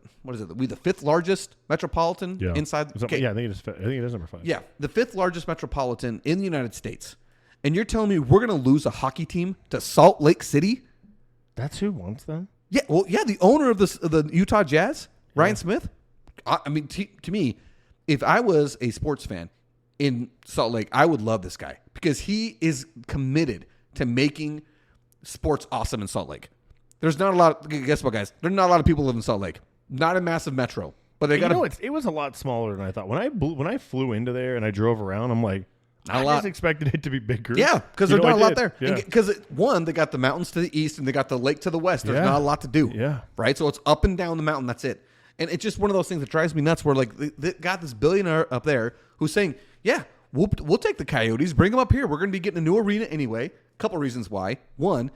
fifth largest metropolitan inside. Yeah, I think it is number 5. Yeah, the fifth largest metropolitan in the United States. And you're telling me we're going to lose a hockey team to Salt Lake City? That's who wants them? Yeah, well, yeah, the owner of the Utah Jazz, Ryan Smith. I mean, to me, if I was a sports fan in Salt Lake, I would love this guy because he is committed to making sports awesome in Salt Lake. There's not a lot. Guess what, guys? There's not a lot of people live in Salt Lake. Not a massive metro, but they got. It was a lot smaller than I thought. When I flew into there and I drove around, I'm like, I just expected it to be bigger. Yeah, because there's not a lot there. Because they got the mountains to the east and they got the lake to the west. There's not a lot to do. Yeah. Right? So it's up and down the mountain. That's it. And it's just one of those things that drives me nuts where, like, they got this billionaire up there who's saying, yeah, we'll take the Coyotes, bring them up here. We're going to be getting a new arena anyway. A couple reasons why. One,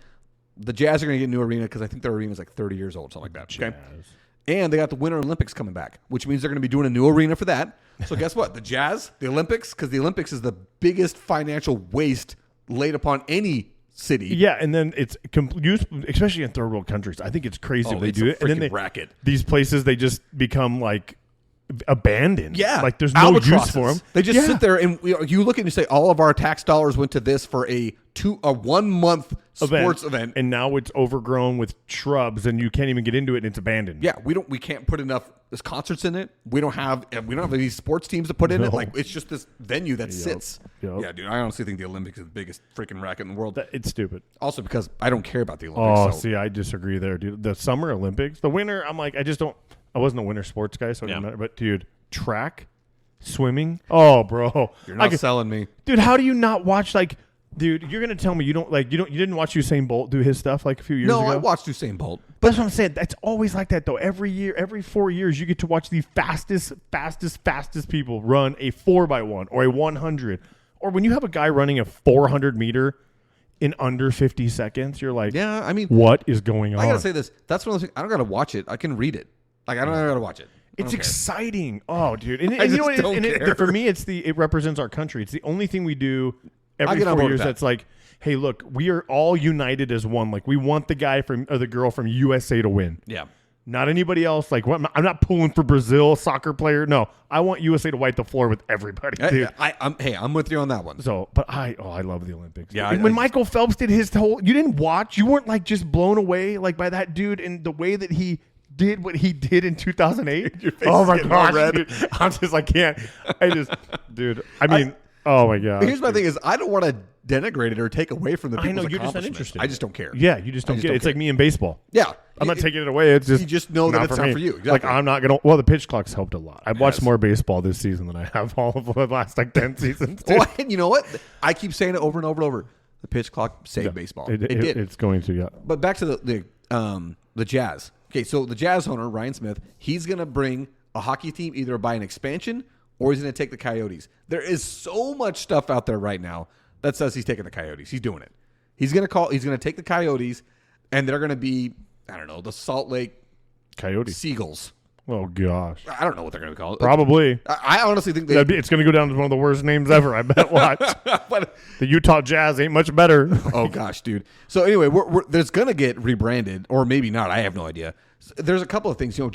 the Jazz are going to get a new arena because I think their arena is like 30 years old, something like that. Okay? And they got the Winter Olympics coming back, which means they're going to be doing a new arena for that. So guess what? The Jazz, the Olympics, because the Olympics is the biggest financial waste laid upon any city. Yeah, and then it's especially in third world countries. I think it's crazy if they do it. And then racket. These places, they just become like abandoned. Yeah, like there's no use albatrosses. for them. They just sit there, and you look and you say, all of our tax dollars went to this for a 1 month sports event, and now it's overgrown with shrubs, and you can't even get into it, and it's abandoned. Yeah, we can't put enough concerts in it. We don't have any sports teams to put in it. Like it's just this venue that sits. Yeah, dude, I honestly think the Olympics is the biggest freaking racket in the world. It's stupid. Also because I don't care about the Olympics. See, I disagree there, dude. The Summer Olympics, the winter, I'm like, I wasn't a winter sports guy, so it doesn't matter. But dude, track, swimming, bro, you're not selling me, dude. How do you not watch Dude, you're gonna tell me you didn't watch Usain Bolt do his stuff like a few years ago? No, I watched Usain Bolt. But that's what I'm saying. That's always like that though. Every year, every 4 years, you get to watch the fastest people run a 4x1 or a 100. Or when you have a guy running a 400 meter in under 50 seconds, you're like, yeah, I mean, what is going on? I gotta say this. That's one of those things. I don't gotta watch it. I can read it. Like I don't gotta watch it. It's exciting. Oh, dude. And I you know just what? don't care. For me, it represents our country. It's the only thing we do every get on 4 board years with that. that's like, hey, look, we are all united as one. Like, we want the guy or the girl from USA to win. Yeah. Not anybody else. Like, what? I'm not pulling for Brazil soccer player. No, I want USA to wipe the floor with everybody, dude. I'm with you on that one. So, but I love the Olympics. Yeah, when Michael Phelps did his you didn't watch. You weren't like just blown away like by that dude and the way that he did what he did in 2008. Oh my gosh, dude. I'm just dude. I mean, oh my god. Here's my thing: is I don't want to denigrate it or take away from the people's I know you're just not accomplishments. interested. I just don't care. Yeah, you just don't get it. It's like me in baseball. Yeah, I'm not taking it away. It's just you just know that it's not for you. Exactly. Like I'm not gonna. Well, the pitch clock's helped a lot. I've watched more baseball this season than I have all of the last 10 seasons. Well, and you know what? I keep saying it over and over and over. The pitch clock saved baseball. It did. It's going to. Yeah. But back to the Jazz. Okay, so the Jazz owner Ryan Smith, he's gonna bring a hockey team either by an expansion or he's gonna take the Coyotes. There is so much stuff out there right now that says he's taking the Coyotes. He's doing it. He's gonna take the Coyotes, and they're gonna be, I don't know, the Salt Lake Coyotes. Seagulls. Oh gosh. I don't know what they're gonna call it. Probably. I honestly think it's gonna go down as one of the worst names ever. I bet. Watch. But, the Utah Jazz ain't much better. Oh gosh, dude. So anyway, there's gonna get rebranded, or maybe not. I have no idea. There's a couple of things. You know,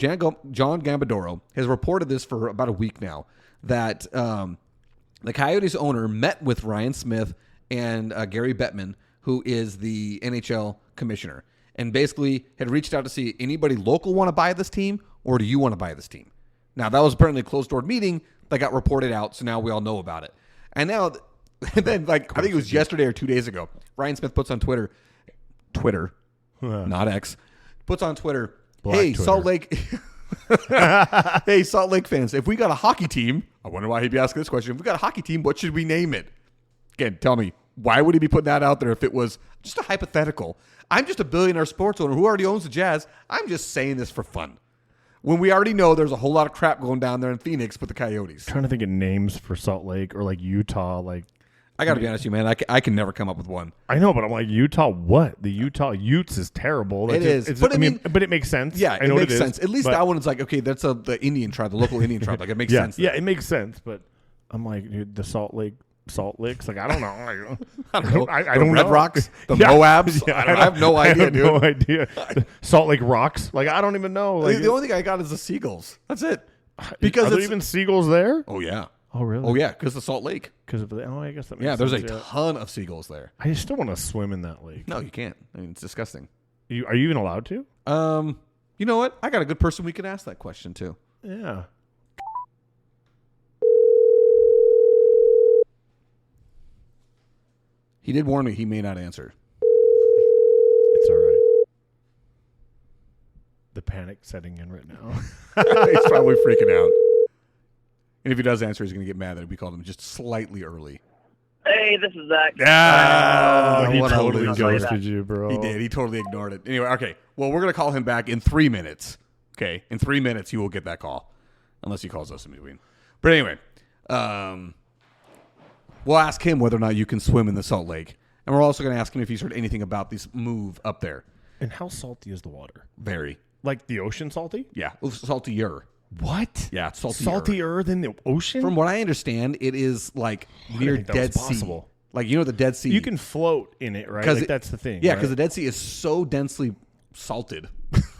John Gambadoro has reported this for about a week now that the Coyotes owner met with Ryan Smith and Gary Bettman, who is the NHL commissioner, and basically had reached out to see anybody local want to buy this team, or do you want to buy this team? Now, that was apparently a closed-door meeting that got reported out, so now we all know about it. And now, and then, I think it was yesterday or 2 days ago, Ryan Smith puts on Twitter, not X, puts on Twitter, hey, Twitter. Salt Lake... Hey, Salt Lake fans, if we got a hockey team, I wonder why he'd be asking this question. If we got a hockey team, what should we name it? Again, tell me, why would he be putting that out there if it was just a hypothetical? I'm just a billionaire sports owner who already owns the Jazz. I'm just saying this for fun. When we already know there's a whole lot of crap going down there in Phoenix with the Coyotes. Trying to think of names for Salt Lake or Utah. I got to be honest with you, man. I can never come up with one. I know, but I'm like, Utah what? The Utah Utes is terrible. It is. But it makes sense. Yeah, I know it makes is, sense. At least that one is like, okay, that's the Indian tribe, the local Indian tribe. Like, it makes sense. Yeah, it makes sense. But I'm like, dude, the Salt Licks. Like, I don't know. I don't know. I the don't Red know. Rocks, the Moabs. Yeah, I have no idea, dude. No idea. Salt Lake Rocks. Like, I don't even know. Like, the only thing I got is the Seagulls. That's it. Because are there even seagulls there? Oh yeah. Oh really? Oh yeah, because the Salt Lake. Because of I guess that makes sense. There's a yeah. ton of seagulls there. I still want to swim in that lake. No, you can't. I mean, it's disgusting. Are you even allowed to? You know what? I got a good person we can ask that question to. Yeah. He did warn me he may not answer. It's all right. The panic setting in right now. He's probably freaking out. And if he does answer, he's going to get mad that we called him just slightly early. Hey, this is Zach. Yeah, he what totally a loser. ghosted you, bro. He did. He totally ignored it. Anyway, okay. Well, we're going to call him back in 3 minutes. Okay. In 3 minutes, you will get that call. Unless he calls us in between. But anyway, we'll ask him whether or not you can swim in the Salt Lake. And we're also going to ask him if he's heard anything about this move up there. And how salty is the water? Very. Like the ocean salty? Yeah. Saltier. What? Yeah, it's saltier. Saltier than the ocean? From what I understand, it is like near Dead Sea. Like, you know, the Dead Sea. You can float in it, right? Like, that's the thing. Yeah, right? because the Dead Sea is so densely salted.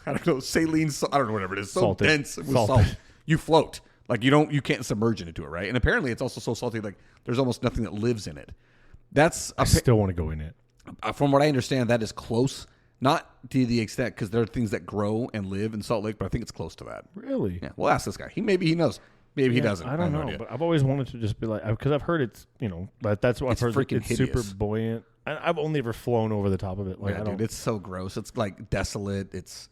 I don't know, saline, I don't know, whatever it is. So Salted. dense with Salted. salt. You float. Like you can't submerge into it, right? And apparently it's also so salty, like there's almost nothing that lives in it. I still want to go in it. From what I understand, that is close. Not to the extent, because there are things that grow and live in Salt Lake, but I think it's close to that. Really? Yeah. We'll ask this guy. Maybe he knows. Maybe he doesn't. I don't know, but I've always wanted to just be like, because I've heard it's, that's what I've heard. Freaking it's hideous. super buoyant. I've only ever flown over the top of it. Like, yeah, dude, it's so gross. It's like desolate. It's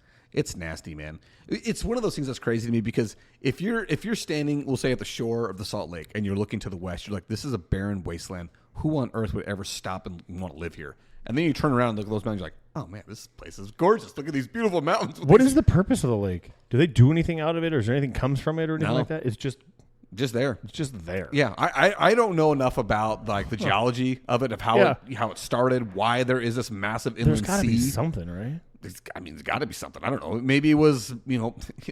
nasty, man. It's one of those things that's crazy to me because if you're standing, we'll say at the shore of the Salt Lake, and you're looking to the west, you're like, this is a barren wasteland. Who on earth would ever stop and want to live here? And then you turn around and look at those mountains, you're like, oh man, this place is gorgeous. Look at these beautiful mountains. What is the purpose of the lake? Do they do anything out of it, or is there anything comes from it, or anything like that? It's just there. It's just there. Yeah, I don't know enough about like the geology of it, of how it started, why there is this massive inland sea. There's got to be something, right? There's got to be something. I don't know. Maybe it was,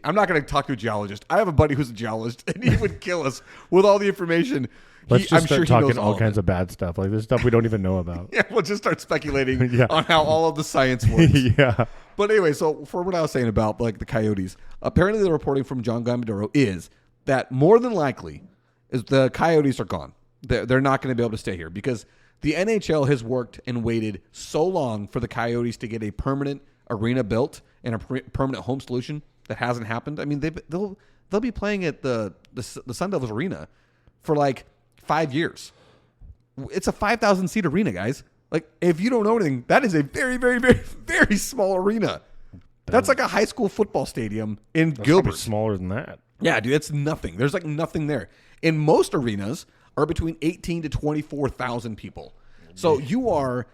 I'm not going to talk to a geologist. I have a buddy who's a geologist, and he would kill us with all the information. Let's just start talking all kinds of bad stuff. Like this stuff we don't even know about. Yeah, we'll just start speculating on how all of the science works. Yeah. But anyway, so for what I was saying about like the Coyotes, apparently the reporting from John Gambadoro is that more than likely is the Coyotes are gone. They're not going to be able to stay here because the NHL has worked and waited so long for the Coyotes to get a permanent arena built and a permanent home solution that hasn't happened. I mean, they'll be playing at the Sun Devils arena for like 5 years. It's a 5,000 seat arena, guys. Like, if you don't know anything, that is a very, very, very, very small arena. That's like a high school football stadium in Gilbert. Smaller than that. Yeah, dude, it's nothing. There's like nothing there. And most arenas are between 18 to 24,000 people. So you are,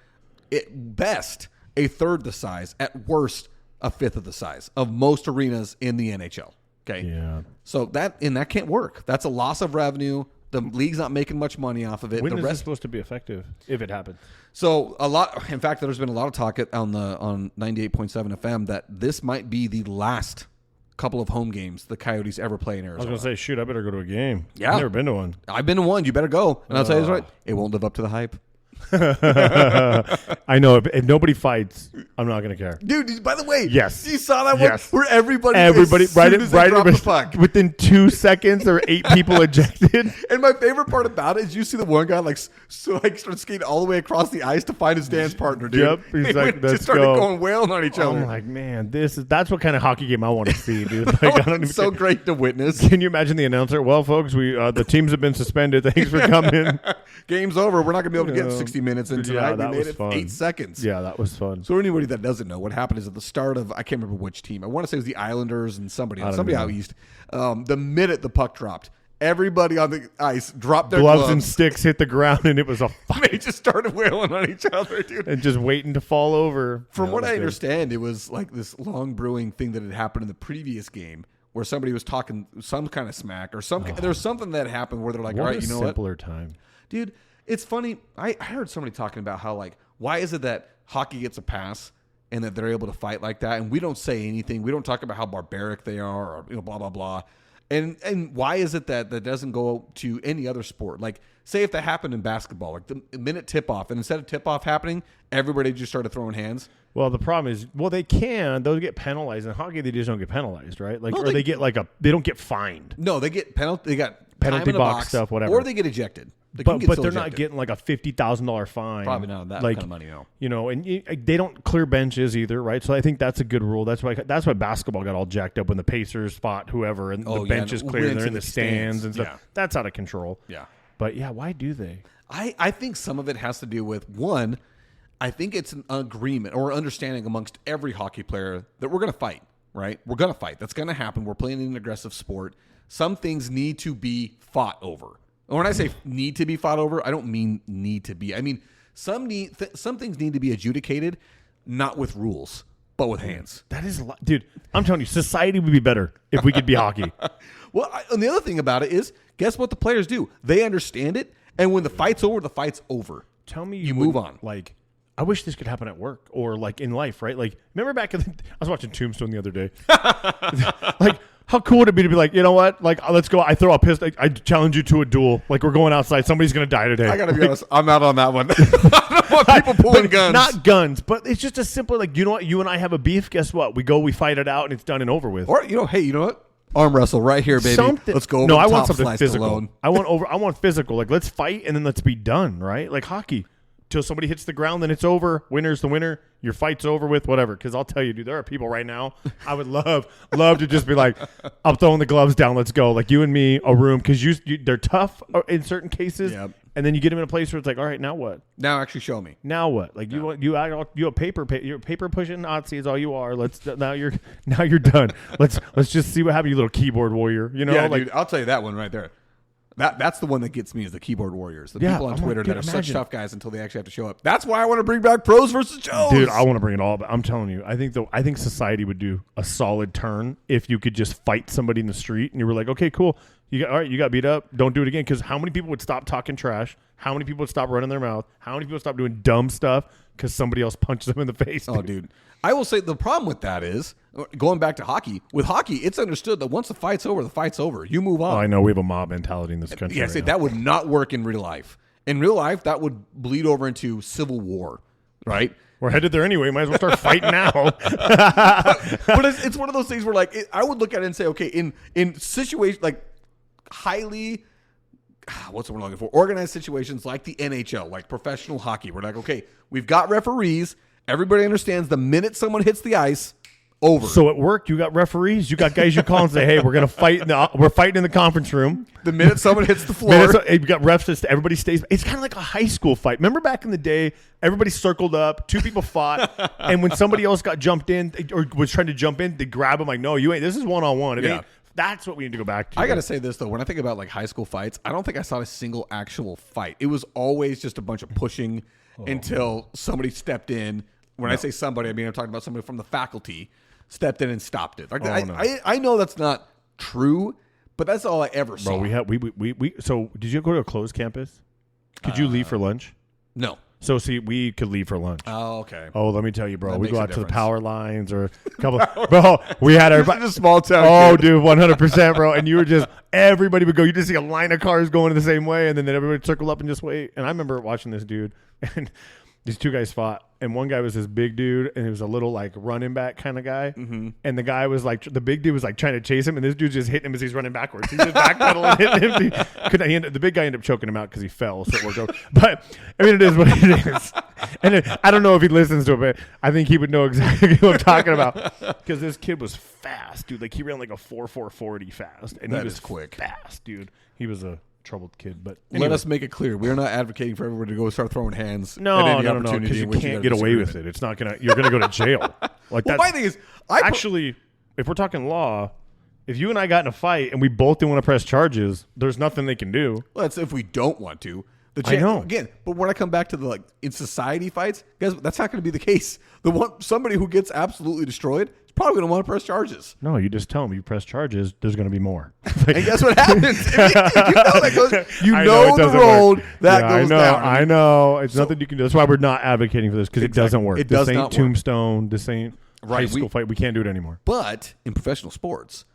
at best, a third the size, at worst, a fifth of the size of most arenas in the NHL. Okay. Yeah. So that can't work. That's a loss of revenue. The league's not making much money off of it. When is this supposed to be effective, if it happens? So in fact, there's been a lot of talk on 98.7 FM that this might be the last couple of home games the Coyotes ever play in Arizona. I was going to say, shoot, I better go to a game. Yeah. I've never been to one. I've been to one. You better go. And I'll tell you this right, it won't live up to the hype. I know. If nobody fights, I'm not going to care. Dude, by the way, yes, you saw that one where everybody right within 2 seconds, there were 8 people ejected. And my favorite part about it is you see the one guy start skating all the way across the ice to find his dance partner, dude. Yep, he's like, just started going wailing on each other. I'm like, man, that's what kind of hockey game I want to see, dude. Like, it's so great to witness. Can you imagine the announcer? Well, folks, the teams have been suspended. Thanks for coming. Game's over. We're not going to be able to get 60 minutes in tonight. That we made was it fun. 8 seconds. Yeah, that was fun. So anybody that doesn't know, what happened is at the start of, I can't remember which team. I want to say it was the Islanders and somebody out east. The minute the puck dropped, everybody on the ice dropped their gloves and sticks hit the ground, and it was a fight. They just started wailing on each other, dude. And just waiting to fall over. From what I understand, it was like this long brewing thing that had happened in the previous game where somebody was talking some kind of smack or there's something that happened where they're like, all right, you know what? Simpler time. Dude, it's funny. I heard somebody talking about how, like, why is it that hockey gets a pass and that they're able to fight like that, and we don't say anything. We don't talk about how barbaric they are or blah, blah, blah. And why is it that doesn't go to any other sport? Like, say if that happened in basketball, like the minute tip-off, and instead of tip-off happening, everybody just started throwing hands. Well, the problem is, they'll get penalized. In hockey, they just don't get penalized, right? Like, or they get they don't get fined. No, they get penalty. They got penalty box stuff, whatever, or they get ejected. But they're not getting like a $50,000 fine. Probably not that kind of money, no. And they don't clear benches either, right? So I think that's a good rule. That's why basketball got all jacked up when the Pacers fought whoever and the bench is clear and they're in the stands and stuff. Yeah. That's out of control. Yeah. But yeah, why do they? I think some of it has to do with, one, I think it's an agreement or understanding amongst every hockey player that we're going to fight, right? We're going to fight. That's going to happen. We're playing an aggressive sport. Some things need to be fought over. And when I say need to be fought over, I don't mean need to be. I mean, some things need to be adjudicated, not with rules, but with hands. That is, dude, I'm telling you, society would be better if we could be hockey. Well, and the other thing about it is, guess what the players do? They understand it, and when the fight's over, the fight's over. Tell me you move on. Like, I wish this could happen at work or like in life, right? Like, remember back I was watching Tombstone the other day. Like, how cool would it be to be like, you know what? Like, let's go. I throw a pistol. I challenge you to a duel. Like, we're going outside. Somebody's going to die today. I got to be honest. I'm out on that one. I don't want people pulling guns. Not guns, but it's just a simple, like, you know what? You and I have a beef. Guess what? We fight it out, and it's done and over with. Or, hey, you know what? Arm wrestle right here, baby. Something. Let's go over No, the I top want something slice physical. alone. I want physical. Like, let's fight and then let's be done, right? Like hockey. Till somebody hits the ground, then it's over. Winner's the winner. Your fight's over with, whatever. Because I'll tell you, dude, there are people right now. I would love to just be like, I'm throwing the gloves down. Let's go. Like you and me, a room, because they're tough in certain cases. Yep. And then you get them in a place where it's like, all right, now what? Now actually show me. Now what? Like you're a paper pushing Nazi is all you are. Now you're done. Let's just see what happens, you little keyboard warrior. You know, Yeah, like dude, I'll tell you that one right there. That's the one that gets me is the keyboard warriors. The Yeah, people on I'm like, Twitter dude, that are such imagine. tough guys until they actually have to show up. That's why I want to bring back pros versus Joes. dude, I want to bring it all back. I'm telling you, I think society would do a solid turn if you could just fight somebody in the street and you were like, okay, cool. You got beat up. Don't do it again. Because how many people would stop talking trash? How many people would stop running their mouth? How many people would stop doing dumb stuff because somebody else punched them in the face? Oh, dude. I will say the problem with that is, going back to hockey, with hockey, it's understood that once the fight's over, the fight's over. You move on. Oh, I know we have a mob mentality in this country. Yeah, right now. that would not work in real life. In real life, that would bleed over into civil war, right? We're headed there anyway. Might as well start fighting now. But it's one of those things where, like, I would look at it and say, okay, in situations like highly, what's the word I'm looking for? Organized situations like the NHL, like professional hockey, we're like, okay, we've got referees. Everybody understands the minute someone hits the ice, over. So at work, you got referees. You got guys you call and say, hey, we're going to fight. We're fighting in the conference room. The minute someone hits the floor. You got refs. Everybody stays. It's kind of like a high school fight. Remember back in the day, everybody circled up. Two people fought. And when somebody else got jumped in or was trying to jump in, they grab them like, no, you ain't. This is one-on-one. Yeah. That's what we need to go back to. I got to say this, though. When I think about like high school fights, I don't think I saw a single actual fight. It was always just a bunch of pushing until somebody stepped in. When I say somebody, I mean I'm talking about somebody from the faculty stepped in and stopped it. Like I know that's not true, but that's all I ever saw. Bro, we so did you go to a closed campus? Could you leave for lunch? No. So see, we could leave for lunch. Oh, okay. Oh, let me tell you, bro. That We makes go a out to the difference. power lines or a couple. Bro, we had our. This is a small town. Oh, kid. dude, 100%, bro. And you were just everybody would go. You just see a line of cars going the same way, and then everybody would circle up and just wait. And I remember watching this dude, and these two guys fought, and one guy was this big dude, and he was a little like running back kind of guy, and the guy was like the big dude was like trying to chase him, and this dude just hitting him as he's running backwards. He's just backpedaling, hitting him. The big guy ended up choking him out because he fell. So it worked out. But I mean, it is what it is. And I don't know if he listens to it, but I think he would know exactly what I'm talking about because this kid was fast, dude. Like he ran like a 4.40 fast, and That he was is quick. fast, dude. He was a troubled kid, but Let anyway. us make it clear: we are not advocating for everyone to go start throwing hands. at No, any no, opportunity because you in which can't have get away with disagreement. it. It's not gonna. You're gonna go to jail. Like Well, that. my thing is, Actually, if we're talking law, if you and I got in a fight and we both didn't want to press charges, there's nothing they can do. well, that's if we don't want to. I know. Again, but when I come back to the like in society fights, guys, that's not going to be the case. Somebody who gets absolutely destroyed is probably going to want to press charges. No, you just tell them you press charges. There's going to be more. And guess what happens? You know that goes. You I know it the doesn't road work. that Yeah, goes I know, down. I know. It's nothing you can do. That's why we're not advocating for this because it doesn't work. It This does ain't not work. Tombstone. This ain't Right, high school fight. We can't do it anymore. But in professional sports,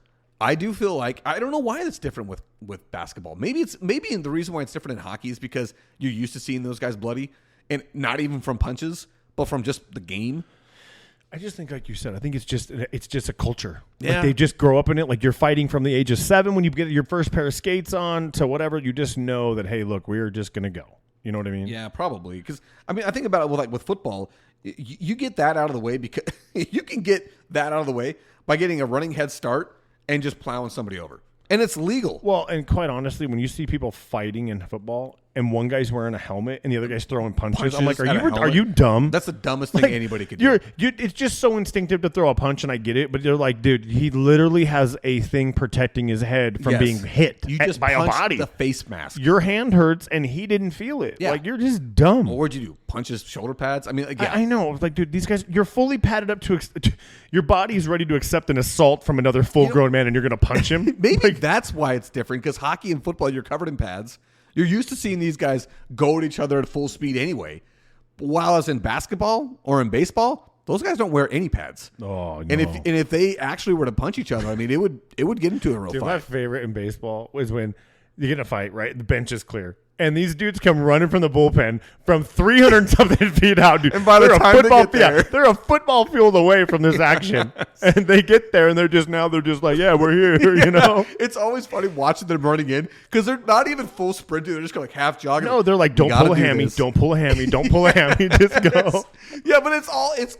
I do feel like I don't know why it's different with basketball. Maybe the reason why it's different in hockey is because you're used to seeing those guys bloody, and not even from punches, but from just the game. I just think, like you said, I think it's just a culture. Yeah. Like they just grow up in it. Like you're fighting from the age of 7 when you get your first pair of skates on to whatever. You just know that, hey, look, we're just gonna go. You know what I mean? Yeah, probably. Because I mean, I think about it with football. You get that out of the way because you can get that out of the way by getting a running head start and just plowing somebody over, and it's legal. Well, and quite honestly, when you see people fighting in football and one guy's wearing a helmet and the other guy's throwing punches, I'm like, Punches and a are helmet. you dumb? That's the dumbest thing Like, anybody could do. It's just so instinctive to throw a punch, and I get it, but you're like, dude, he literally has a thing protecting his head from Yes. being hit You just by a punched body. the face mask. Your hand hurts, and he didn't feel it. Yeah. Like, you're just dumb. Well, what'd you do? Punch his shoulder pads? I mean, like, yeah. I know. Like, dude, these guys, you're fully padded up to your body's ready to accept an assault from another full-grown man, and you're going to punch him? Maybe that's why it's different, because hockey and football, you're covered in pads. You're used to seeing these guys go at each other at full speed anyway. While as in basketball or in baseball, those guys don't wear any pads. Oh, no. And if they actually were to punch each other, I mean, it would get into a real Dude, fight. my favorite in baseball was when you get in a fight, right? The bench is clear. And these dudes come running from the bullpen from 300 something feet out, dude. And by the time they get there, they're a football field away from this action. And they get there, and they're just like, yeah, we're here, you know? It's always funny watching them running in because they're not even full sprinting. They're just going like half jogging. No, they're like, don't pull a hammy, don't pull a hammy, don't pull a hammy, just go. Yeah, but it's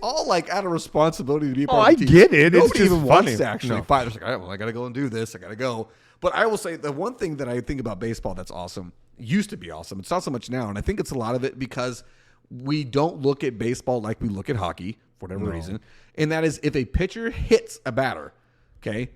all like out of responsibility to be a part I of the team. get it. Nobody It's just even funny. wants to actually No. fight. They're just like, all right, well, I got to go and do this. I got to go. But I will say the one thing that I think about baseball that's awesome, used to be awesome. It's not so much now. And I think it's a lot of it because we don't look at baseball like we look at hockey for whatever reason. And that is if a pitcher hits a batter, okay,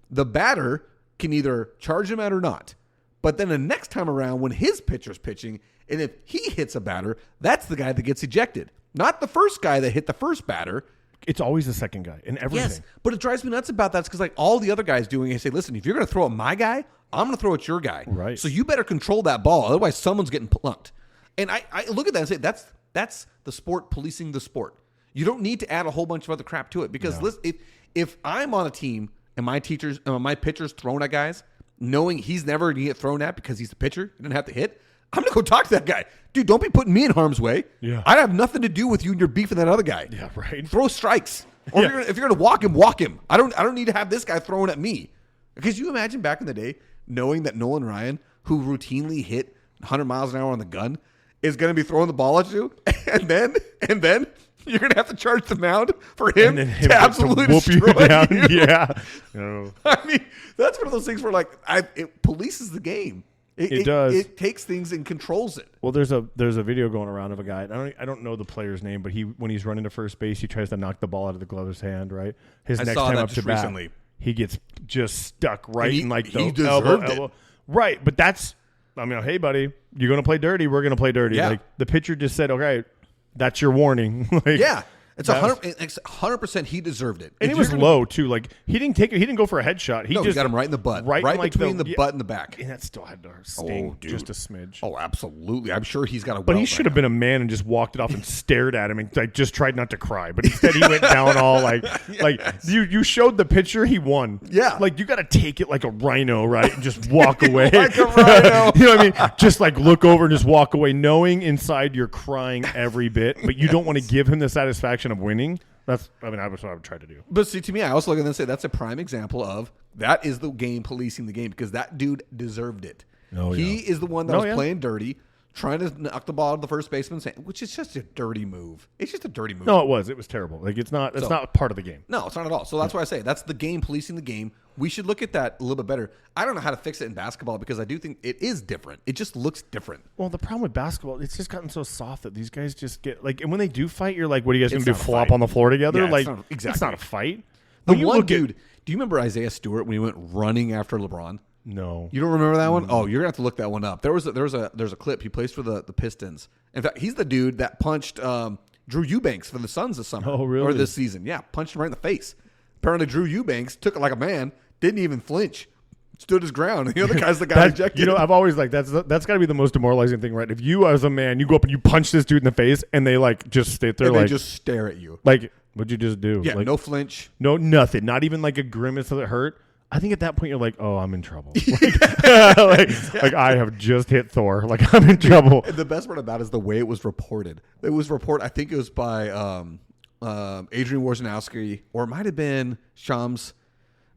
the batter can either charge him out or not. But then the next time around when his pitcher's pitching, and if he hits a batter, that's the guy that gets ejected. Not the first guy that hit the first batter. It's always the second guy in everything. Yes, but it drives me nuts about that because like all the other guys doing, they say, listen, if you're going to throw at my guy, I'm going to throw at your guy. Right. So you better control that ball, otherwise someone's getting plunked. And I look at that and say that's the sport policing the sport. You don't need to add a whole bunch of other crap to it because listen, if I'm on a team and my pitcher's throwing at guys, knowing he's never going to get thrown at because he's the pitcher, he doesn't have to hit, I'm going to go talk to that guy. Dude, don't be putting me in harm's way. Yeah. I have nothing to do with you and your beef with that other guy. Yeah, right. Throw strikes. Or if you're gonna walk him. I don't need to have this guy throwing at me. Because you imagine back in the day knowing that Nolan Ryan, who routinely hit 100 miles an hour on the gun, is going to be throwing the ball at you, and then you're going to have to charge the mound for him to absolutely whoop you destroy down. you. Yeah. No. I mean, that's one of those things where like it polices the game. It does. It takes things and controls it. Well, there's a video going around of a guy. I don't know the player's name, but when he's running to first base, he tries to knock the ball out of the glover's hand. Right. His I next saw time that up to just bat, recently. he gets just stuck right in like he the deserved it. elbow. Right, but that's. I mean, hey, buddy, you're gonna play dirty. We're gonna play dirty. Yeah. Like the pitcher just said, okay, that's your warning. Like, Yeah. It's 100%. He deserved it, and he was low too. Like he didn't take it. He didn't go for a headshot. He He just got him right in the butt, right in, like, between the butt and the back. And that still had to sting dude. just a smidge. Oh, absolutely. I'm sure he's got a. But he should have been a man and just walked it off and stared at him and like just tried not to cry. But instead he went down all like you showed the picture, he won. Yeah. Like you got to take it like a rhino, right? And just walk away. Like a rhino. You know what I mean? Just like look over and just walk away, knowing inside you're crying every bit, but you don't want to give him the satisfaction of winning. That's what I would try to do. But see, to me, I also look at that and say that's a prime example of that is the game policing the game because that dude deserved it. He is the one that was playing dirty, trying to knock the ball out of the first baseman's hand, which is just a dirty move. It's just a dirty move. No, it was terrible. Like it's not part of the game. No, it's not at all. So that's why I say that's the game policing the game. We should look at that a little bit better. I don't know how to fix it in basketball because I do think it is different. It just looks different. Well, the problem with basketball, it's just gotten so soft that these guys just get like, and when they do fight, you're like, what are you guys going to do? Flop on the floor together? Yeah, like, it's it's not a fight. The one dude, do you remember Isaiah Stewart when he went running after LeBron? No. You don't remember that one? Oh, you're gonna have to look that one up. There's a clip. He plays for the Pistons. In fact, he's the dude that punched Drew Eubanks for the Suns this summer. Oh, really? Or this season. Yeah, punched him right in the face. Apparently, Drew Eubanks took it like a man, didn't even flinch, stood his ground. And the other guy's the guy ejected. You know, I've always like that's got to be the most demoralizing thing, right? If you as a man, you go up and you punch this dude in the face, and they like just stay there, and like they just stare at you. like, what'd you just do? Yeah, like, no flinch. no nothing, not even like a grimace that hurt. I think at that point you're like, oh, I'm in trouble. Like I have just hit Thor. Like I'm in trouble. And the best part about it is the way it was reported. It was reported, I think it was by Adrian Wojnarowski, or it might have been Shams.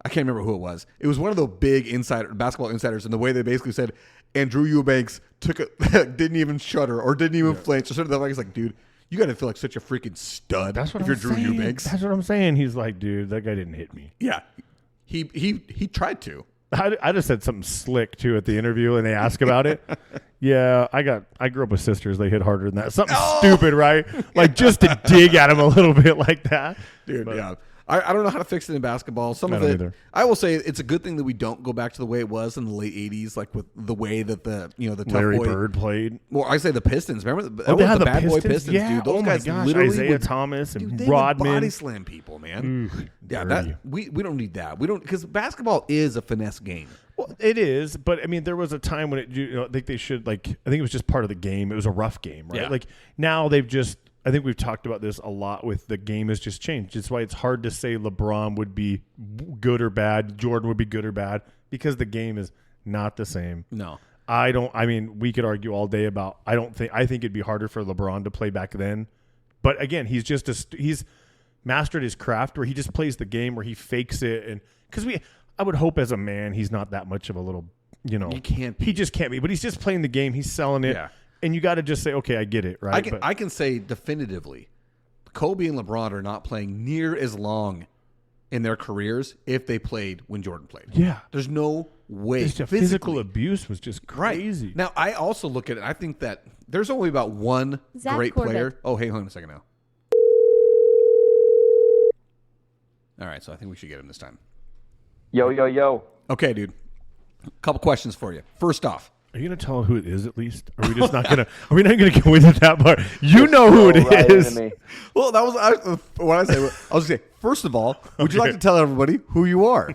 I can't remember who it was. It was one of the big basketball insiders, and the way they basically said, and Drew Eubanks took it, didn't even shudder or didn't even flinch. Or something like it's like, dude, you got to feel like such a freaking stud. That's what if I'm you're Drew saying. Eubanks. That's what I'm saying. He's like, dude, that guy didn't hit me. Yeah, he tried to. I just said something slick too at the interview, and they asked about it. Yeah, I grew up with sisters. They hit harder than that. Something stupid, right? Like just to dig at him a little bit like that, dude. But, yeah. I don't know how to fix it in basketball. Some I of don't it, either. I will say, it's a good thing that we don't go back to the way it was in the late '80s, like with the way that the tough Larry boy, Bird played. Well, I say the Pistons. Remember the the bad boy Pistons, yeah. dude. Those oh guys my gosh. literally Isaiah would, Thomas and dude, they would Rodman. body slam people, man. Yeah, dirty. that we don't need that. We don't, because basketball is a finesse game. Well, it is, but I mean, there was a time when I think they should I think it was just part of the game. It was a rough game, right? Yeah. Like now they've just. I think we've talked about this a lot with the game has just changed. It's why it's hard to say LeBron would be good or bad, Jordan would be good or bad, because the game is not the same. No. I mean, we could argue all day about. I think it'd be harder for LeBron to play back then. But again, he's mastered his craft where he just plays the game where he fakes it, and because I would hope as a man he's not that much of a little, He can't be. He just can't be. But he's just playing the game. He's selling it. Yeah. And you got to just say, okay, I get it, right? I can say definitively, Kobe and LeBron are not playing near as long in their careers if they played when Jordan played. Yeah. There's no way. The physical abuse was just crazy. Right. Now, I also look at it. I think that there's only about one Zach great Corbett. player. Oh, hey, hold on a second now. All right, so I think we should get him this time. Yo, yo, yo. Okay, dude. A couple questions for you. First off, Are you going to tell who it is at least? Are we just not going to? Are we not going to go into that part? You know who it Right is. into me. well, that was what I say. I was going to say, first of all, would you like to tell everybody who you are?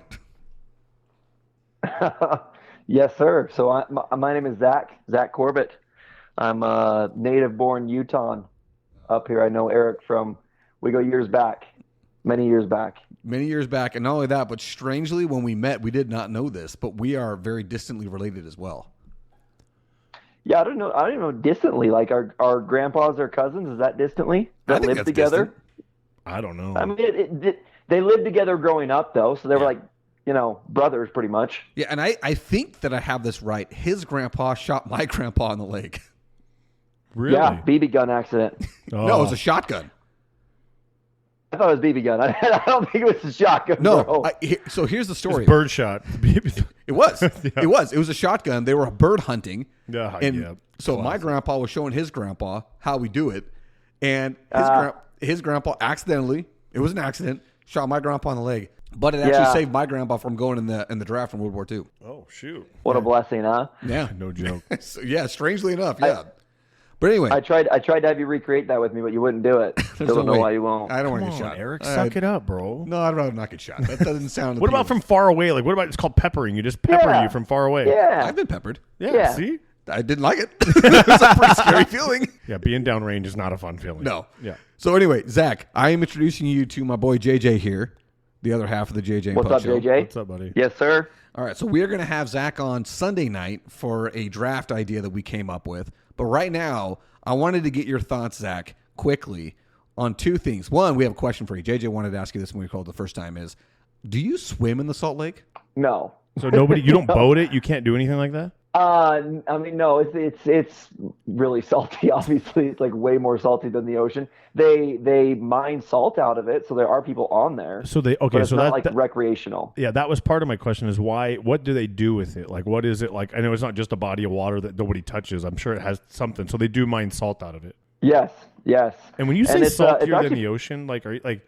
Yes, sir. So my name is Zach Corbett. I'm a native-born Utah up here. I know Eric from, we go years back, many years back. Many years back, and not only that, but strangely, when we met, we did not know this, but we are very distantly related as well. Yeah, I don't even know distantly. Like our grandpas are cousins. Is that distantly? I That think live that's together? distant. I don't know. I mean, they lived together growing up, though. So they were like, brothers pretty much. Yeah, and I think that I have this right. His grandpa shot my grandpa in the leg. Really? Yeah, BB gun accident. Oh. No, it was a shotgun. I thought it was BB gun. I don't think it was a shotgun. No, bro. so here's the story. It's birdshot. It was. Yeah. It was. It was a shotgun. They were bird hunting. Yeah, And yeah. so my Classic. grandpa was showing his grandpa how we do it. And his grandpa accidentally, it was an accident, shot my grandpa in the leg. But it actually Yeah. saved my grandpa from going in the draft from World War II. Oh, shoot. What a blessing, huh? Yeah. No joke. So, yeah, strangely enough, yeah. But anyway, I tried to have you recreate that with me, but you wouldn't do it. there's Still don't no know way. why you won't. I don't want Come to get on, shot. Eric. I- Suck it up, bro. No, I'd rather not get shot. That doesn't sound What about appealing. from far away? Like, what about it's called peppering? You just pepper Yeah. you from far away. Yeah. I've been peppered. Yeah. See? I didn't like it. It was a pretty scary feeling. Yeah, being downrange is not a fun feeling. No. Yeah. So anyway, Zach, I am introducing you to my boy JJ here, the other half of the JJ and What's Puck up, Show. JJ? What's up, buddy? Yes, sir. All right, so we are going to have Zach on Sunday night for a draft idea that we came up with. But right now, I wanted to get your thoughts, Zach, quickly on two things. One, we have a question for you. JJ wanted to ask you this when we called the first time is, do you swim in the Salt Lake? No. So you don't boat it? You can't do anything like that? I mean, no. It's really salty. Obviously, it's like way more salty than the ocean. They mine salt out of it, so there are people on there. So But it's not like recreational. Yeah, that was part of my question is what do they do with it? Like, what is it like? I know it's not just a body of water that nobody touches. I'm sure it has something. So they do mine salt out of it. Yes. And when you say it's, saltier it's actually- than the ocean, like, are you like,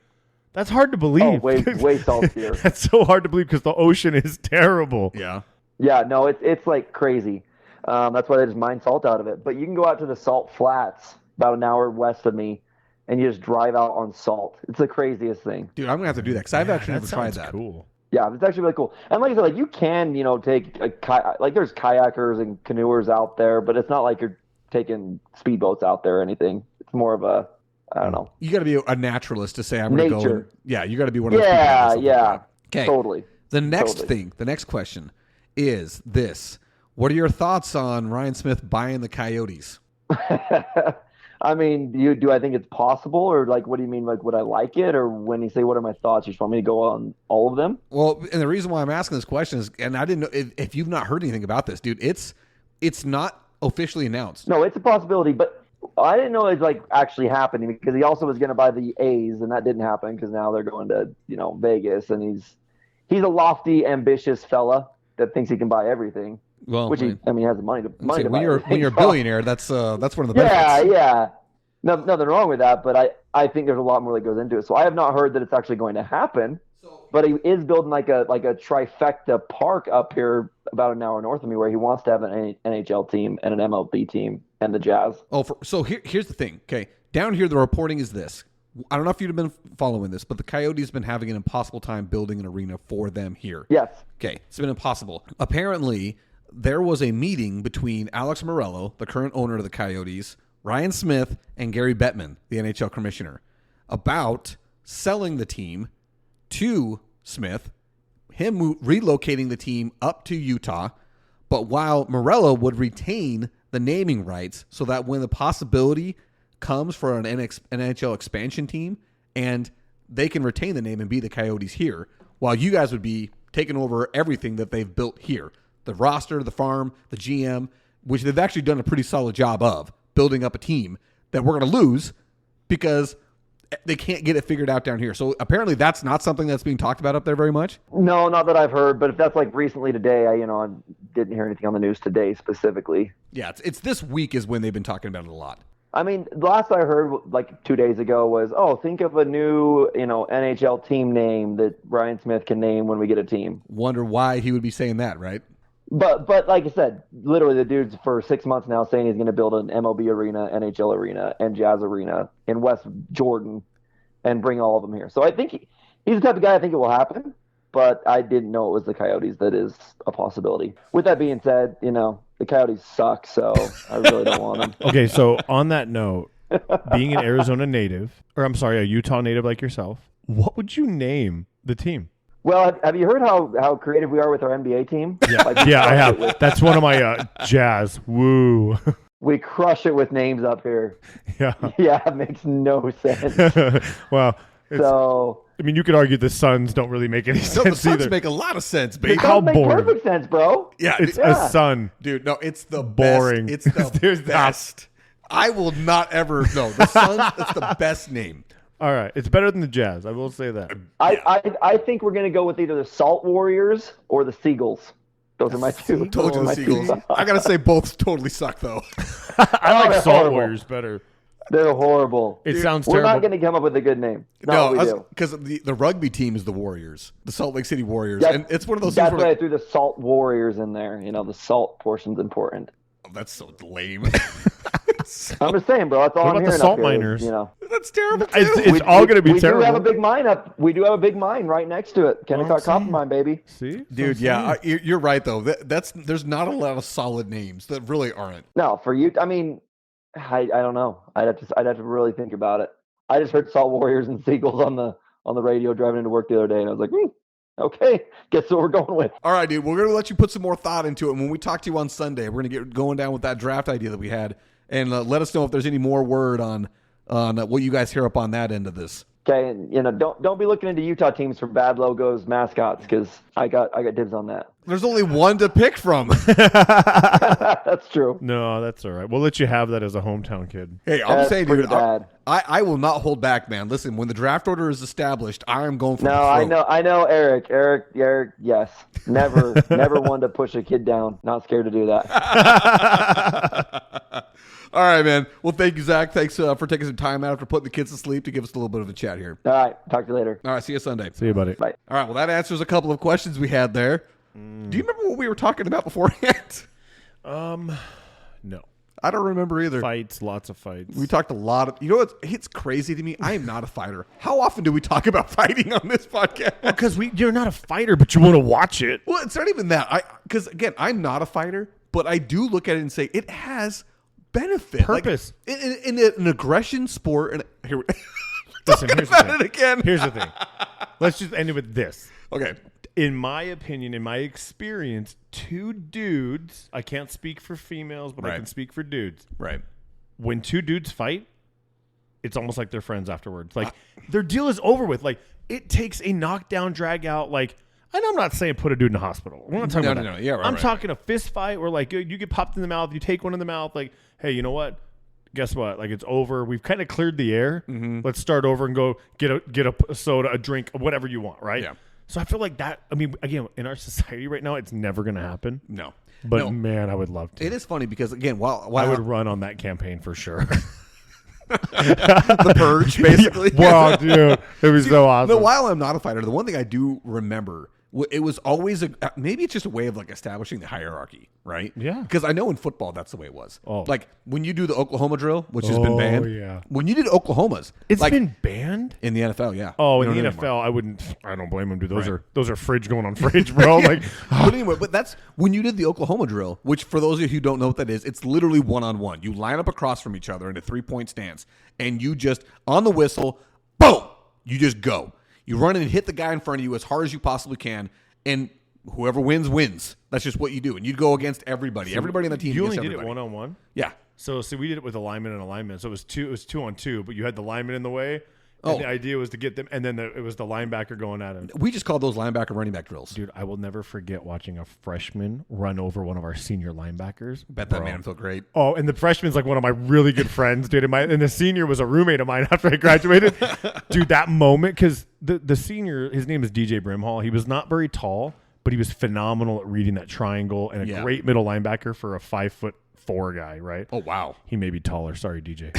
that's hard to believe. Oh, way saltier. That's so hard to believe because the ocean is terrible. Yeah. Yeah, no, it's like crazy. That's why they just mine salt out of it. But you can go out to the salt flats about an hour west of me, and you just drive out on salt. It's the craziest thing. Dude, I'm going to have to do that because I've actually never tried sounds that. Cool. Yeah, it's actually really cool. And like I said, like you can, take like there's kayakers and canoers out there, but it's not like you're taking speedboats out there or anything. It's more of a, I don't know. You got to be a naturalist to say I'm going to go. Nature. And, yeah, you got to be one of those people. Yeah, that does something yeah. like that. Okay. Totally. The next Totally. thing, the next question is this. What are your thoughts on Ryan Smith buying the Coyotes? I mean, do I think it's possible, or like, what do you mean? Like, would I like it, or when you say what are my thoughts, you just want me to go on all of them? Well, and the reason why I'm asking this question is, and I didn't know if you've not heard anything about this, dude. It's not officially announced. No, it's a possibility, but I didn't know it's like actually happening because he also was going to buy the A's, and that didn't happen because now they're going to Vegas, and he's a lofty, ambitious fella that thinks he can buy everything. Well, Which he has the money to buy when you're everything. a billionaire, that's one of the Yeah, benefits. yeah. No, nothing wrong with that, but I think there's a lot more that goes into it. So I have not heard that it's actually going to happen. But he is building like a trifecta park up here about an hour north of me where he wants to have an NHL team and an MLB team and the Jazz. Oh, so here's the thing. Okay, down here the reporting is this. I don't know if you've been following this, but the Coyotes been having an impossible time building an arena for them here. Yes. Okay, it's been impossible. Apparently, there was a meeting between Alex Morello, the current owner of the Coyotes, Ryan Smith, and Gary Bettman, the NHL commissioner, about selling the team to Smith, him relocating the team up to Utah, But while Morello would retain the naming rights so that when the possibility comes for an NHL expansion team and they can retain the name and be the Coyotes here, while you guys would be taking over everything that they've built here. The roster, the farm, the GM, which they've actually done a pretty solid job of building up a team that we're going to lose because they can't get it figured out down here. So apparently that's not something that's being talked about up there very much. No, not that I've heard, but if that's like recently today, I didn't hear anything on the news today specifically. Yeah, it's this week is when they've been talking about it a lot. I mean, the last I heard like 2 days ago was, think of a new, NHL team name that Ryan Smith can name when we get a team. Wonder why he would be saying that, right? But like I said, literally the dude's for 6 months now saying he's going to build an MLB arena, NHL arena, and Jazz arena in West Jordan and bring all of them here. So I think he's the type of guy I think it will happen, but I didn't know it was the Coyotes that is a possibility. With that being said, the Coyotes suck, so I really don't want them. Okay, so on that note, being an Arizona native, or I'm sorry, a Utah native like yourself, what would you name the team? Well, have you heard how creative we are with our NBA team? Yeah, I have. That's one of my Jazz. Woo. We crush it with names up here. Yeah. Yeah, it makes no sense. Well, so I mean, you could argue the Suns don't really make any No, the sense Suns either. make a lot of sense, baby. How it makes boring. perfect sense, bro. Yeah, It's Yeah. a sun. dude. No, it's the Boring. Best. It's the There's best. I will not ever. No, the Suns. It's the best name. All right, it's better than the Jazz. I will say that. I think we're gonna go with either the Salt Warriors or the Seagulls. Those are my two. Told you the my Seagulls. two. I gotta say, both totally suck though. I like they're Salt horrible. Warriors better. They're horrible. It sounds We're terrible. not gonna come up with a good name. Not what we do. because the rugby team is the Warriors, the Salt Lake City Warriors, That's- and it's one of those That's things why where I threw the Salt Warriors in there. The salt portion's important. that's so lame. I'm just saying, bro. That's all What I'm about the hearing salt up here, miners? That's terrible too. It's all going to be we terrible. do have a big mine up. We do have a big mine right next to it. Kennecott Copper Mine, baby. See, Dude, yeah, you're right though. There's not a lot of solid names that really aren't. No, for you, I mean, I don't know. I'd have to really think about it. I just heard Salt Warriors and Seagulls on the radio driving into work the other day, and I was like, okay, guess what we're going with. All right, dude, we're gonna let you put some more thought into it. And when we talk to you on Sunday, we're gonna get going down with that draft idea that we had, and let us know if there's any more word on what you guys hear up on that end of this. Okay, and don't be looking into Utah teams for bad logos, mascots, because I got dibs on that. There's only one to pick from. That's true. No, that's all right. We'll let you have that as a hometown kid. Hey, I'm That's saying, pretty dude, bad. I will not hold back, man. Listen, when the draft order is established, I am going for No, the throat. I know, Eric, yes, never one to push a kid down. Not scared to do that. All right, man. Well, thank you, Zach. Thanks for taking some time out after putting the kids to sleep to give us a little bit of a chat here. All right, talk to you later. All right, see you Sunday. See you, buddy. Bye. All right, well, that answers a couple of questions we had there. Do you remember what we were talking about beforehand? No. I don't remember either. Fights, lots of fights. We talked a lot of, it's crazy to me. I am not a fighter. How often do we talk about fighting on this podcast? Because you're not a fighter, but you want to watch it. Well, it's not even that. Because, again, I'm not a fighter, but I do look at it and say it has benefit. Purpose. Like, in an aggression sport. And here, Listen, talking here's the about thing. it again. Here's the thing. Let's just end it with this. Okay. In my opinion, in my experience, two dudes, I can't speak for females, but I Right. can speak for dudes. Right. When two dudes fight, it's almost like they're friends afterwards. Like, their deal is over with. Like, it takes a knockdown, drag out. Like, and I'm not saying put a dude in the hospital. We're not talking about that. Yeah, right, I'm right. talking a fist fight where, like, you get popped in the mouth, you take one in the mouth. Like, hey, you know what? Guess what? Like, it's over. We've kind of cleared the air. Mm-hmm. Let's start over and go get a soda, a drink, whatever you want, right? Yeah. So I feel like that, I mean, again, in our society right now, it's never going to happen. No. But, No. man, I would love to. It is funny because, again, while I would run on that campaign for sure. the purge, basically. Wow, dude. It was so awesome. No, while I'm not a fighter, the one thing I do remember, it was always maybe it's just a way of like establishing the hierarchy, right? Yeah. Because I know in football that's the way it was. Oh. Like when you do the Oklahoma drill, which has been banned. yeah. When you did Oklahoma's, It's like, been banned? in the NFL, yeah. Oh, You in the don't do it anymore. NFL, I don't blame them, dude. Those Right. are fridge going on fridge, bro. Like, But anyway, that's when you did the Oklahoma drill, which for those of you who don't know what that is, it's literally one-on-one. You line up across from each other in a 3-point stance, and you just, on the whistle, boom, you just go. You run in and hit the guy in front of you as hard as you possibly can, and whoever wins wins. That's just what you do, and you'd go against everybody. So everybody on the team. You against only did everybody. it 1-on-1. Yeah. So we did it with a lineman and a lineman. So it was 2-on-2, but you had the lineman in the way. And the idea was to get them, and then it was the linebacker going at him. We just called those linebacker running back drills. Dude, I will never forget watching a freshman run over one of our senior linebackers. Bet that man felt great. Oh, and the freshman's like one of my really good friends, dude. And the senior was a roommate of mine after I graduated. Dude, that moment, because the senior, his name is DJ Brimhall. He was not very tall, but he was phenomenal at reading that triangle and a great middle linebacker for a 5'4" guy, right? Oh, wow. He may be taller. Sorry, DJ.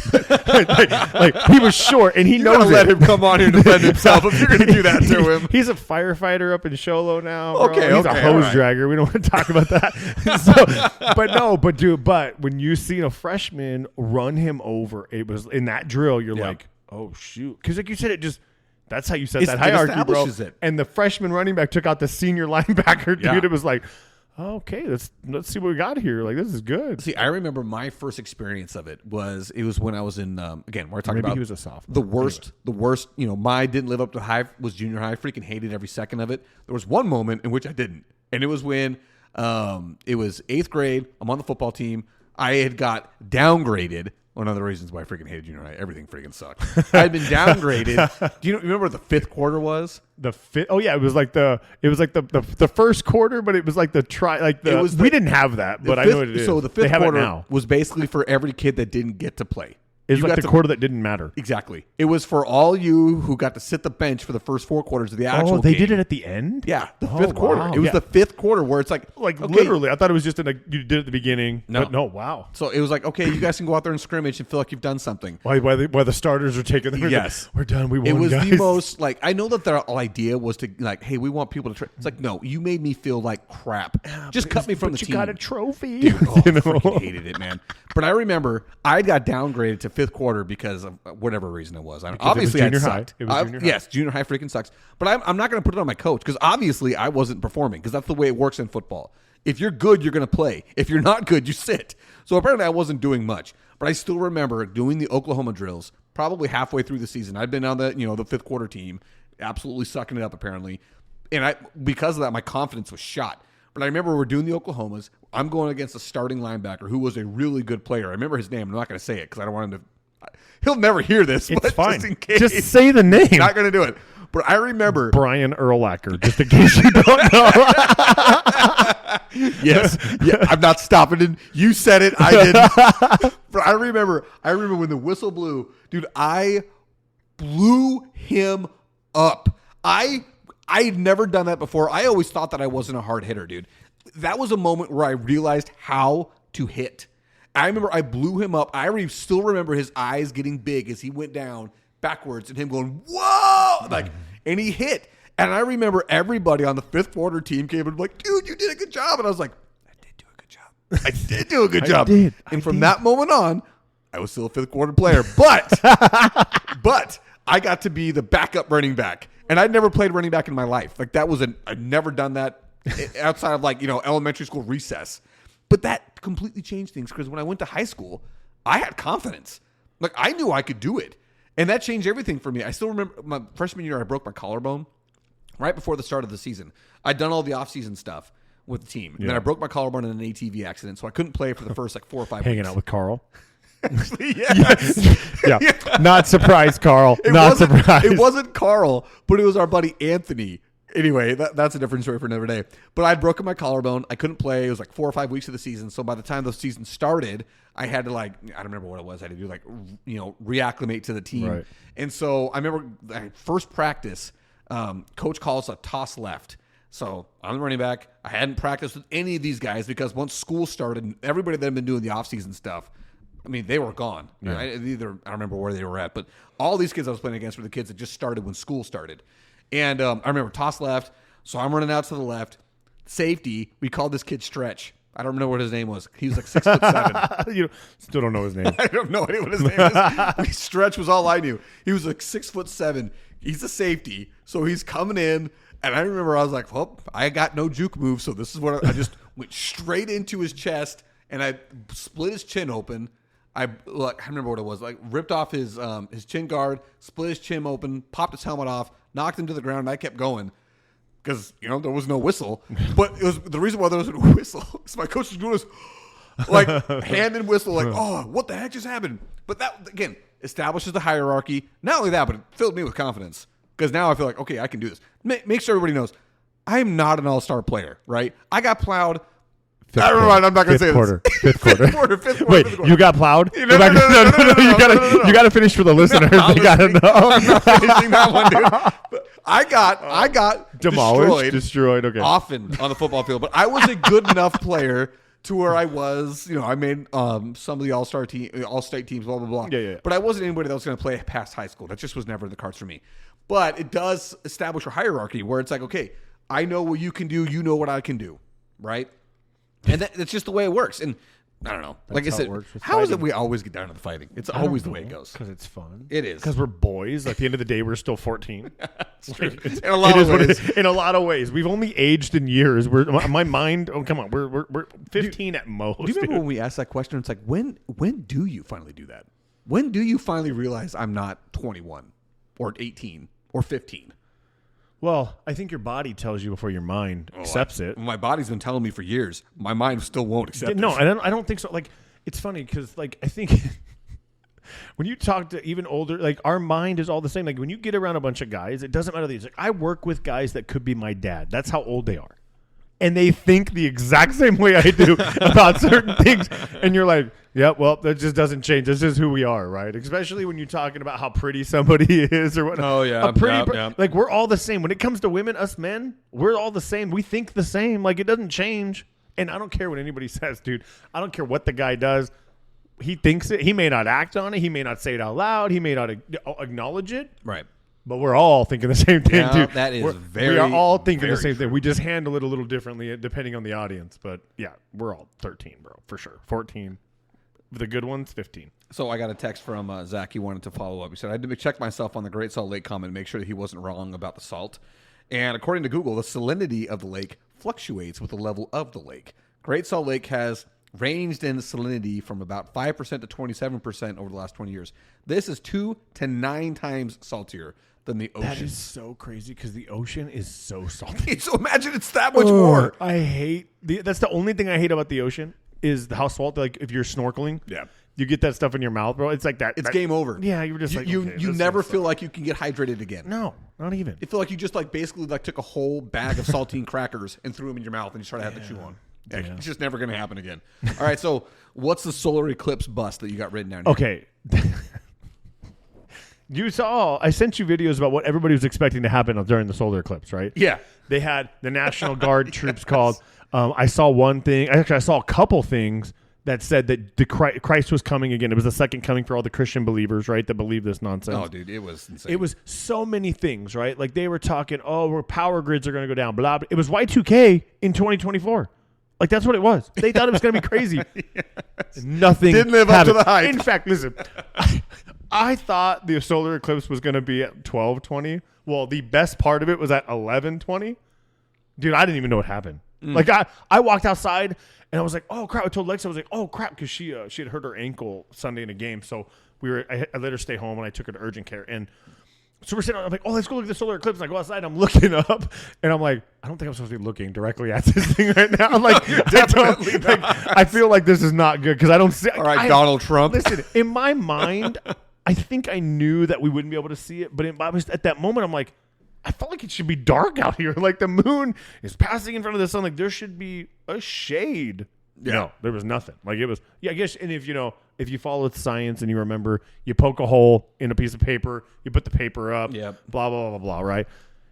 like he was short, and he knows let him come on here and defend himself if you're going to do that to him. He's a firefighter up in Sholo now. Bro. Okay, he's a hose dragger. We don't want to talk about that. But when you see a freshman run him over, it was in that drill. You're like, oh shoot, because like you said, that's how you set that hierarchy, bro. It. And the freshman running back took out the senior linebacker, dude. Yeah. It was like, okay, let's see what we got here. Like, this is good. See, I remember my first experience of it was when I was in again, we're talking Maybe about he was a sophomore. The worst, my didn't live up to high was junior high. I freaking hated every second of it. There was one moment in which I didn't. And it was when it was 8th grade. I'm on the football team. I had got downgraded. One of the reasons why I freaking hated junior high. Everything freaking sucked. I had been downgraded. Do you remember what the 5th quarter was? The fifth? Oh yeah, it was like the first quarter, but it was like we didn't have that, but I know what it is. So the 5th quarter was basically for every kid that didn't get to play. It was like the quarter that didn't matter. Exactly. It was for all you who got to sit the bench for the first 4 quarters of the actual game. Oh, they did it at the end? Yeah, the 5th quarter. Wow. It was the 5th quarter where it's like literally. I thought it was just you did it at the beginning. No. But no, wow. So it was like, okay, you guys can go out there and scrimmage and feel like you've done something. Why the starters are taking them? Yes. We're done. We won, It was guys. the most, I know that their idea was to, hey, we want people to try. It's like, no, you made me feel like crap. Just cut me from the team. You got a trophy. Dude, I freaking hated it, man. But I remember I got downgraded to 5th quarter because of whatever reason it was. Obviously, it was I junior sucked. high. It was junior high. Yes, junior high freaking sucks. But I'm not going to put it on my coach because obviously I wasn't performing because that's the way it works in football. If you're good, you're going to play. If you're not good, you sit. So apparently I wasn't doing much. But I still remember doing the Oklahoma drills probably halfway through the season. I'd been on the 5th quarter team, absolutely sucking it up apparently. And because of that, my confidence was shot. But I remember we're doing the Oklahomas. I'm going against a starting linebacker who was a really good player. I remember his name. I'm not going to say it because I don't want him to. He'll never hear this. It's but fine. Just in case. Just say the name. Not going to do it. But I remember Brian Urlacher, just in case you don't know. Yes. Yeah, I'm not stopping it. You said it. I didn't. But I remember when the whistle blew, dude, I blew him up. I had never done that before. I always thought that I wasn't a hard hitter, dude. That was a moment where I realized how to hit. I remember I blew him up. I still remember his eyes getting big as he went down backwards and him going, whoa! And he hit. And I remember everybody on the 5th quarter team came and like, dude, you did a good job. And I was like, I did do a good job. I did do a good job. And from that moment on, I was still a 5th quarter player. But I got to be the backup running back. And I'd never played running back in my life. I'd never done that outside of elementary school recess. But that completely changed things because when I went to high school, I had confidence. I knew I could do it. And that changed everything for me. I still remember my freshman year, I broke my collarbone right before the start of the season. I'd done all the off-season stuff with the team. And then I broke my collarbone in an ATV accident, so I couldn't play for the first 4 or 5 weeks. Hanging out with Carl. Actually, yes. Yeah. Not surprised, Carl. Not surprised. It wasn't Carl, but it was our buddy Anthony. Anyway, that's a different story for another day. But I'd broken my collarbone. I couldn't play. It was 4 or 5 weeks of the season. So by the time the season started, I had to I don't remember what it was. I had to do reacclimate to the team. Right. And so I remember first practice, coach calls a toss left. So I'm the running back. I hadn't practiced with any of these guys because once school started, everybody that had been doing the offseason stuff, they were gone. Yeah. I don't remember where they were at, but all these kids I was playing against were the kids that just started when school started. And I remember toss left, so I'm running out to the left. Safety, we called this kid Stretch. I don't remember what his name was. He was 6'7". You still don't know his name. I have no idea what his name is. Stretch was all I knew. He was 6'7". He's a safety, so he's coming in. And I remember I was like, well, I got no juke move, so this is what I just went straight into his chest, and I split his chin open. I remember what it was. Ripped off his chin guard, split his chin open, popped his helmet off, knocked him to the ground, and I kept going. because there was no whistle. But it was the reason why there was no whistle is my coach was doing this like hand and whistle, like, oh, what the heck just happened? But that again establishes the hierarchy. Not only that, but it filled me with confidence because now I feel like, okay, I can do this. Make sure everybody knows I am not an all-star player, right? I got plowed. I'm not going to say this. Fifth quarter. Wait, you got plowed? You got to finish for the listeners. You got to know. I'm not finishing that one, dude. But I got demolished, destroyed. Okay, often on the football field, but I was a good enough player to where I was. I made some of the all-star team, all-state teams, blah blah blah. Yeah. But I wasn't anybody that was going to play past high school. That just was never in the cards for me. But it does establish a hierarchy where it's like, okay, I know what you can do. You know what I can do, right? And that's just the way it works. And I don't know. Like I said, how is it we always get down to the fighting? It's always the way it goes. Because it's fun. It is. Because we're boys. At the end of the day, we're still 14. In a lot of ways. In a lot of ways. We've only aged in years. My mind, come on. We're 15 at most. Do you remember when we asked that question? It's like, when do you finally do that? When do you finally realize I'm not 21 or 18 or 15? Well, I think your body tells you before your mind accepts it. My body's been telling me for years. My mind still won't accept it. No, I don't think so. Like, it's funny because, like, I think when you talk to even older, like, our mind is all the same. Like, when you get around a bunch of guys, it doesn't matter. Like, I work with guys that could be my dad. That's how old they are. And they think the exact same way I do about certain things. And you're like, yeah, well, that just doesn't change. This is who we are, right? Especially when you're talking about how pretty somebody is or what. Oh, yeah. Like, we're all the same. When it comes to women, us men, we're all the same. We think the same. Like, it doesn't change. And I don't care what anybody says, dude. I don't care what the guy does. He thinks it. He may not act on it. He may not say it out loud. He may not acknowledge it. Right. But we're all thinking the same thing, yeah, too. That is we are all thinking the same thing. We just handle it a little differently depending on the audience. But, yeah, we're all 13, bro, for sure. 14. The good ones, 15. So I got a text from Zach. He wanted to follow up. He said, I had to check myself on the Great Salt Lake comment and make sure that he wasn't wrong about the salt. And according to Google, the salinity of the lake fluctuates with the level of the lake. Great Salt Lake has ranged in salinity from about 5% to 27% over the last 20 years. This is 2 to 9 times saltier than the ocean. That is so crazy because the ocean is so salty. So imagine it's that much more. I hate that's the only thing I hate about the ocean is how salty. Like if you're snorkeling, you get that stuff in your mouth, bro. It's like that. It's game over. Yeah, you're just you never feel like you can get hydrated again. No, not even. You feel like you just basically took a whole bag of saltine crackers and threw them in your mouth and you started having to chew on. Yeah. It's just never going to happen again. All right, so what's the solar eclipse bust that you got written down here? Okay. I sent you videos about what everybody was expecting to happen during the solar eclipse, right? Yeah. They had the National Guard troops called. I saw one thing. Actually, I saw a couple things that said that the Christ was coming again. It was the second coming for all the Christian believers, right, that believe this nonsense. Oh, dude, it was insane. It was so many things, right? Like they were talking, power grids are going to go down, blah, blah. It was Y2K in 2024. Like, that's what it was. They thought it was going to be crazy. Yes. Nothing didn't live up to the hype. In fact, listen, I thought the solar eclipse was going to be at 12:20. Well, the best part of it was at 11:20. Dude, I didn't even know what happened. Like, I walked outside, and I was like, oh, crap. I told Lex, I was like, oh, crap, because she had hurt her ankle Sunday in a game. So I let her stay home, and I took her to urgent care. And so we're sitting, I'm like, oh, let's go look at the solar eclipse. And I go outside, I'm looking up, and I'm like, I don't think I'm supposed to be looking directly at this thing right now. I'm like, I feel like this is not good because I don't see. All right, Donald Trump. Listen, in my mind, I think I knew that we wouldn't be able to see it, but at that moment, I'm like, I felt like it should be dark out here. Like the moon is passing in front of the sun. Like there should be a shade. Yeah. No, there was nothing. Like it was, I guess. And if you follow science and you remember, you poke a hole in a piece of paper, you put the paper up, blah, blah, blah, blah, blah, right?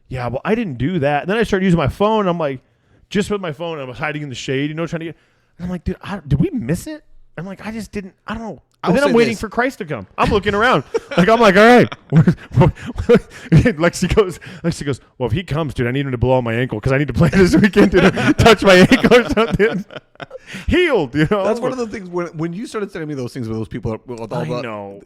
Yeah, well, I didn't do that. And then I started using my phone. I'm like, just with my phone, I was hiding in the shade, trying to get, and I'm like, dude, did we miss it? I'm like, I just didn't, I don't know. And then I'm waiting for Christ to come. I'm looking around. I'm like, all right. Lexi goes, well, if he comes, dude, I need him to blow on my ankle because I need to play this weekend to touch my ankle or something. Healed, That's one of the things when you started sending me those things with those people. I know.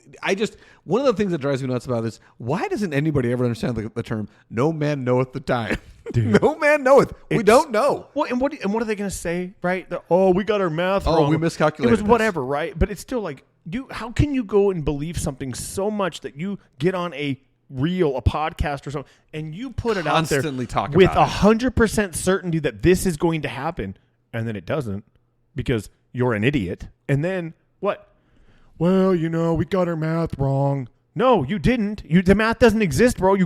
One of the things that drives me nuts about this, why doesn't anybody ever understand the term, no man knoweth the time? Dude, no man knoweth. We don't know. Well, and what are they going to say, right? We got our math wrong. We miscalculated. It was whatever, right? But it's still like, how can you go and believe something so much that you get on a reel, a podcast or something, and you put it out there Constantly talk with about it. 100% certainty that this is going to happen, and then it doesn't because you're an idiot. And then what? Well, we got our math wrong. No, you didn't. The math doesn't exist, bro.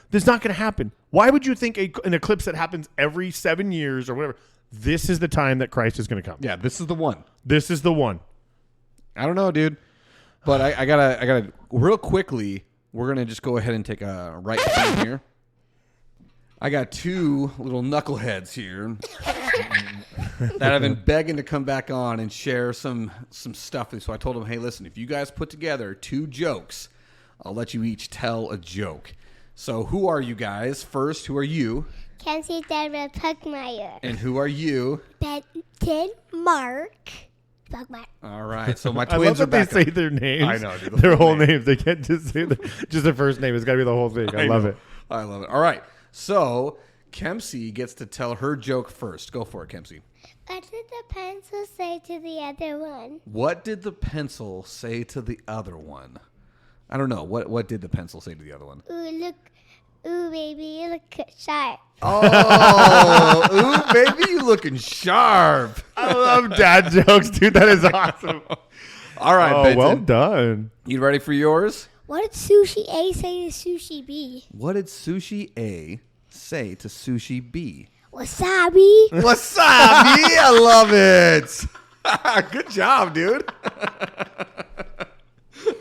This not going to happen. Why would you think an eclipse that happens every 7 years or whatever, this is the time that Christ is going to come? Yeah, this is the one. This is the one. I don't know, dude. But I gotta real quickly, we're gonna just go ahead and take a right turn here. I got two little knuckleheads here that have been begging to come back on and share some stuff. So I told them, hey, listen, if you guys put together 2 jokes, I'll let you each tell a joke. So who are you guys? First, who are you? Kenzie Deborah Puckmeyer. And who are you? Benton Mark Puckmeyer. All right, so my I love twins are that back. they say their names. I know, dude, their whole names. They can't just say just their first name. It's got to be the whole thing. I love know. it. I love it. All right, so Kempsey gets to tell her joke first. Go for it, Kempsey. What did the pencil say to the other one? What did the pencil say to the other one? I don't know. What did the pencil say to the other one? Ooh, baby, you look sharp. Oh, ooh, baby, you looking sharp. I love dad jokes, dude. That is awesome. All right, Oh, Benton. well done. You ready for yours? What did Sushi A say to Sushi B? What did Sushi A say to Sushi B? Wasabi. Wasabi! I love it. Good job, dude.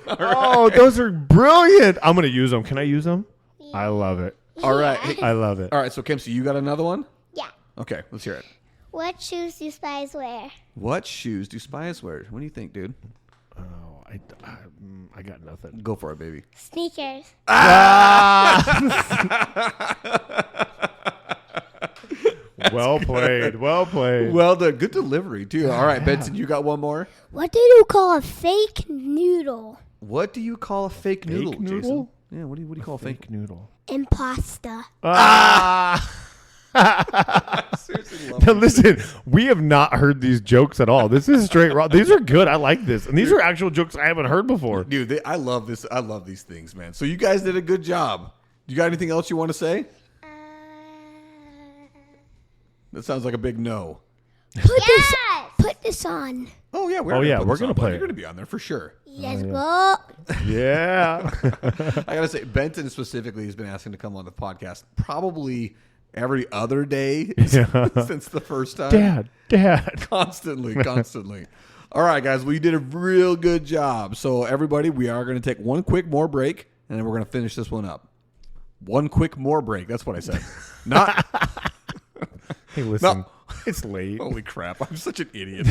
Oh, those are brilliant. I'm going to use them. Can I use them? I love it. All right. Hey, I love it. all right, so Kempsey, you got another one? Yeah. Okay, let's hear it. What shoes do spies wear? What shoes do spies wear? What do you think, dude? Oh, I got nothing. Go for it, baby. Sneakers. Well played. Well played. Well done. Good delivery, too. All right, Benson, you got one more? What do you call a fake noodle? What do you call a fake noodle, Fake Jason? noodle? Yeah, what do you call a fake? noodle. Impasta. Seriously, love Now it. listen, we have not heard these jokes at all. This is straight raw. These are good. I like this, and these are actual jokes I haven't heard before. Dude, I love this. I love these things, man. So you guys did a good job. You got anything else you want to say? That sounds like a big no. Put this on. Oh yeah, Oh, yeah, we're gonna play You're it. gonna be on there for sure. Let's go. Yeah. I gotta say, Benton specifically has been asking to come on the podcast probably every other day since the first time. Dad. Constantly. All right, guys. Well, you did a real good job. So everybody, we are going to take one quick more break, and then we're going to finish this one up. One quick more break. That's what I said. Not. Hey, listen. No. It's late. Holy crap! I'm such an idiot.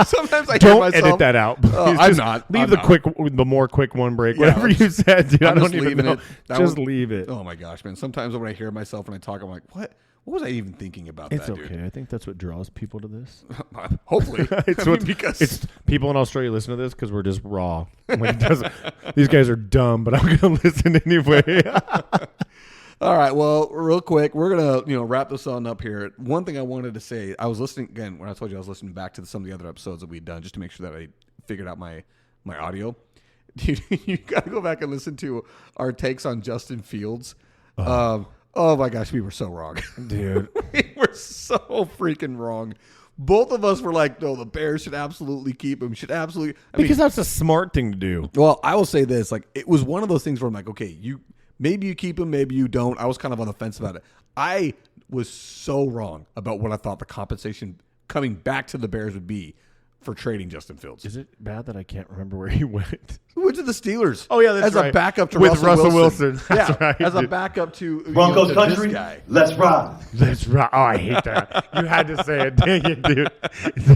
Sometimes I hear Don't myself. edit that out. Please. I'm Just not. Leave I'm the not. the more quick one break. Yeah, Whatever you said, dude. I I'm don't just even leaving know. it. That Just was- leave it. Oh my gosh, man! Sometimes when I hear myself when I talk, I'm like, what? What was I even thinking about It's that, okay. dude? I think that's what draws people to this. Hopefully, because It's people in Australia listen to this because we're just raw. Like, it doesn't- these guys are dumb, but I'm gonna listen anyway. All right. Well, real quick, we're gonna wrap this on up here. One thing I wanted to say, I was listening again when I told you I was listening back to some of the other episodes that we'd done just to make sure that I figured out my audio. Dude, you got to go back and listen to our takes on Justin Fields. Oh my gosh, we were so wrong, Dude. We were so freaking wrong. Both of us were like, no, the Bears should absolutely keep him. Should absolutely Because that's a smart thing to do. Well, I will say this: like, it was one of those things where I'm like, okay, maybe you keep him, maybe you don't. I was kind of on the fence about it. I was so wrong about what I thought the compensation coming back to the Bears would be for trading Justin Fields. Is it bad that I can't remember where he went? He went to the Steelers. Oh, yeah, that's as right. a backup to With Russell Wilson. Wilson. That's yeah, right, as a dude. backup to Broncos to country, this guy. let's ride. That's right. Oh, I hate that. You had to say it. Dang it, dude.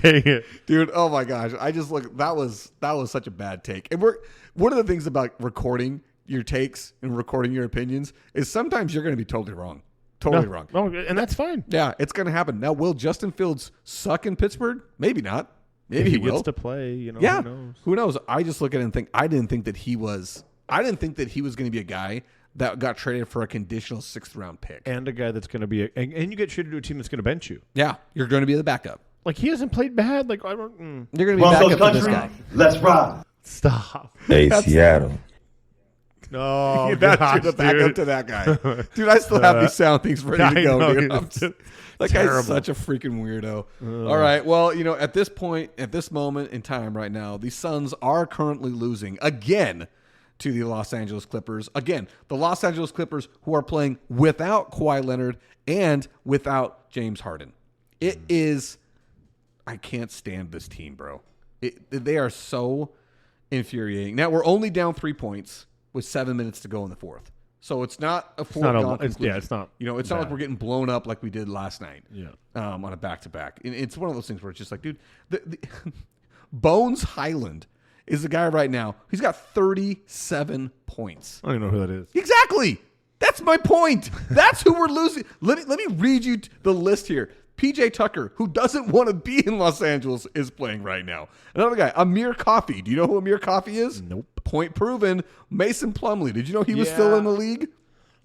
Dang it. Dude, oh my gosh. I just that was such a bad take. And one of the things about recording your takes and recording your opinions is sometimes you're going to be totally wrong. Totally wrong. No, and that's fine. Yeah, it's going to happen. Now, will Justin Fields suck in Pittsburgh? Maybe not. Maybe If he he will. gets to play, Yeah, who knows? who knows? I just look at it and think I didn't think that he was going to be a guy that got traded for a conditional 6th round pick. And a guy that's going to be and you get traded to a team that's going to bench you. Yeah, you're going to be the backup. Like, he hasn't played bad. Like, I don't. You're going to be Broncos backup to this country, guy. let's ride. Stop. Hey, Seattle. No, That's you to back up to that guy. Dude, I still have these sound things ready to go, dude. That guy's such a freaking weirdo. All right. Well, at this point, at this moment in time right now, the Suns are currently losing again to the Los Angeles Clippers. Again, the Los Angeles Clippers who are playing without Kawhi Leonard and without James Harden. It is, I can't stand this team, bro. They are so infuriating. Now, we're only down 3 points with 7 minutes to go in the fourth. So it's not a foregone conclusion. It's not. It's not like we're getting blown up like we did last night. Yeah. On a back-to-back. It's one of those things where it's just like, dude, the Bones Highland is the guy right now. He's got 37 points. I don't even know who that is. Exactly. That's my point. That's who we're losing. Let me read you the list here. PJ Tucker, who doesn't want to be in Los Angeles, is playing right now. Another guy, Amir Coffey. Do you know who Amir Coffey is? Nope. Point proven. Mason Plumlee. Did you know he was still in the league?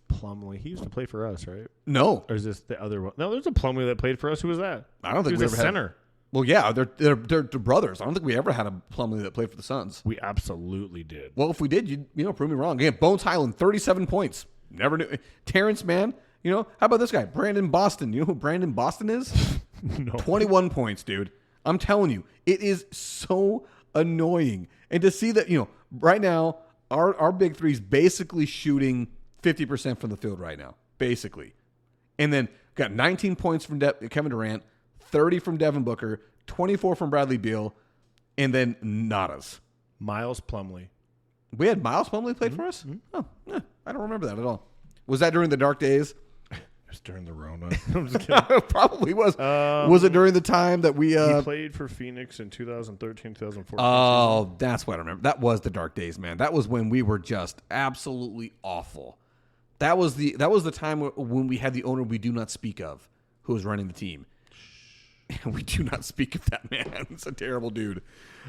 Plumlee. He used to play for us, right? No. Or is this the other one? No, there's a Plumlee that played for us. Who was that? I don't think he was a center. Well, yeah, they're brothers. I don't think we ever had a Plumlee that played for the Suns. We absolutely did. Well, if we did, you prove me wrong. Again, Bones Highland, 37 points. Never knew. Terrence Mann. How about this guy, Brandon Boston? You know who Brandon Boston is? No. 21 points, dude. I'm telling you, it is so annoying. And to see that, right now, our big three's basically shooting 50% from the field right now, basically. And then got 19 points from Kevin Durant, 30 from Devin Booker, 24 from Bradley Beal, and then nadas. Miles Plumlee. We had Miles Plumlee played for us? Mm-hmm. Oh, yeah, I don't remember that at all. Was that during the dark days? It was during the Rona. I'm just kidding. It probably was. Was it during the time that we... he played for Phoenix in 2013, 2014. Oh, season. That's what I remember. That was the dark days, man. That was when we were just absolutely awful. That was the time when we had the owner we do not speak of, who was running the team. We do not speak of that man. It's a terrible dude.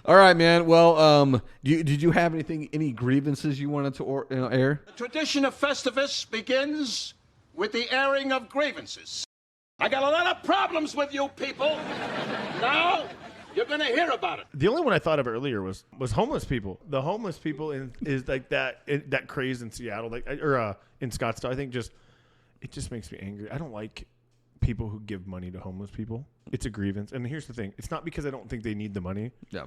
All right, man. Well, did you have any grievances you wanted to air? The tradition of Festivus begins with the airing of grievances. I got a lot of problems with you people. Now you're going to hear about it. The only one I thought of earlier was homeless people. The homeless people is like that craze in Seattle, or in Scottsdale. I think it just makes me angry. I don't like people who give money to homeless people. It's a grievance. And here's the thing. It's not because I don't think they need the money. Yeah.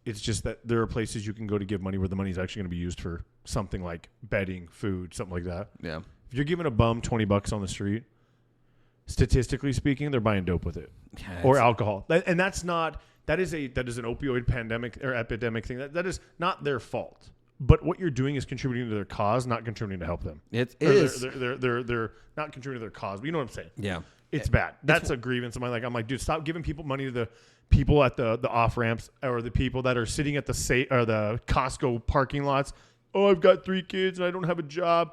It's just that there are places you can go to give money where the money is actually going to be used for something like bedding, food, something like that. Yeah. If you're giving a bum $20 on the street, statistically speaking, they're buying dope with it, or alcohol. That is an opioid pandemic or epidemic thing. That is not their fault. But what you're doing is contributing to their cause, not contributing to help them. It is. They're not contributing to their cause. But you know what I'm saying? Yeah. It's bad. That's a grievance. I'm like, dude, stop giving people money to the people at the off ramps or the people that are sitting at the Costco parking lots. Oh, I've got 3 kids and I don't have a job.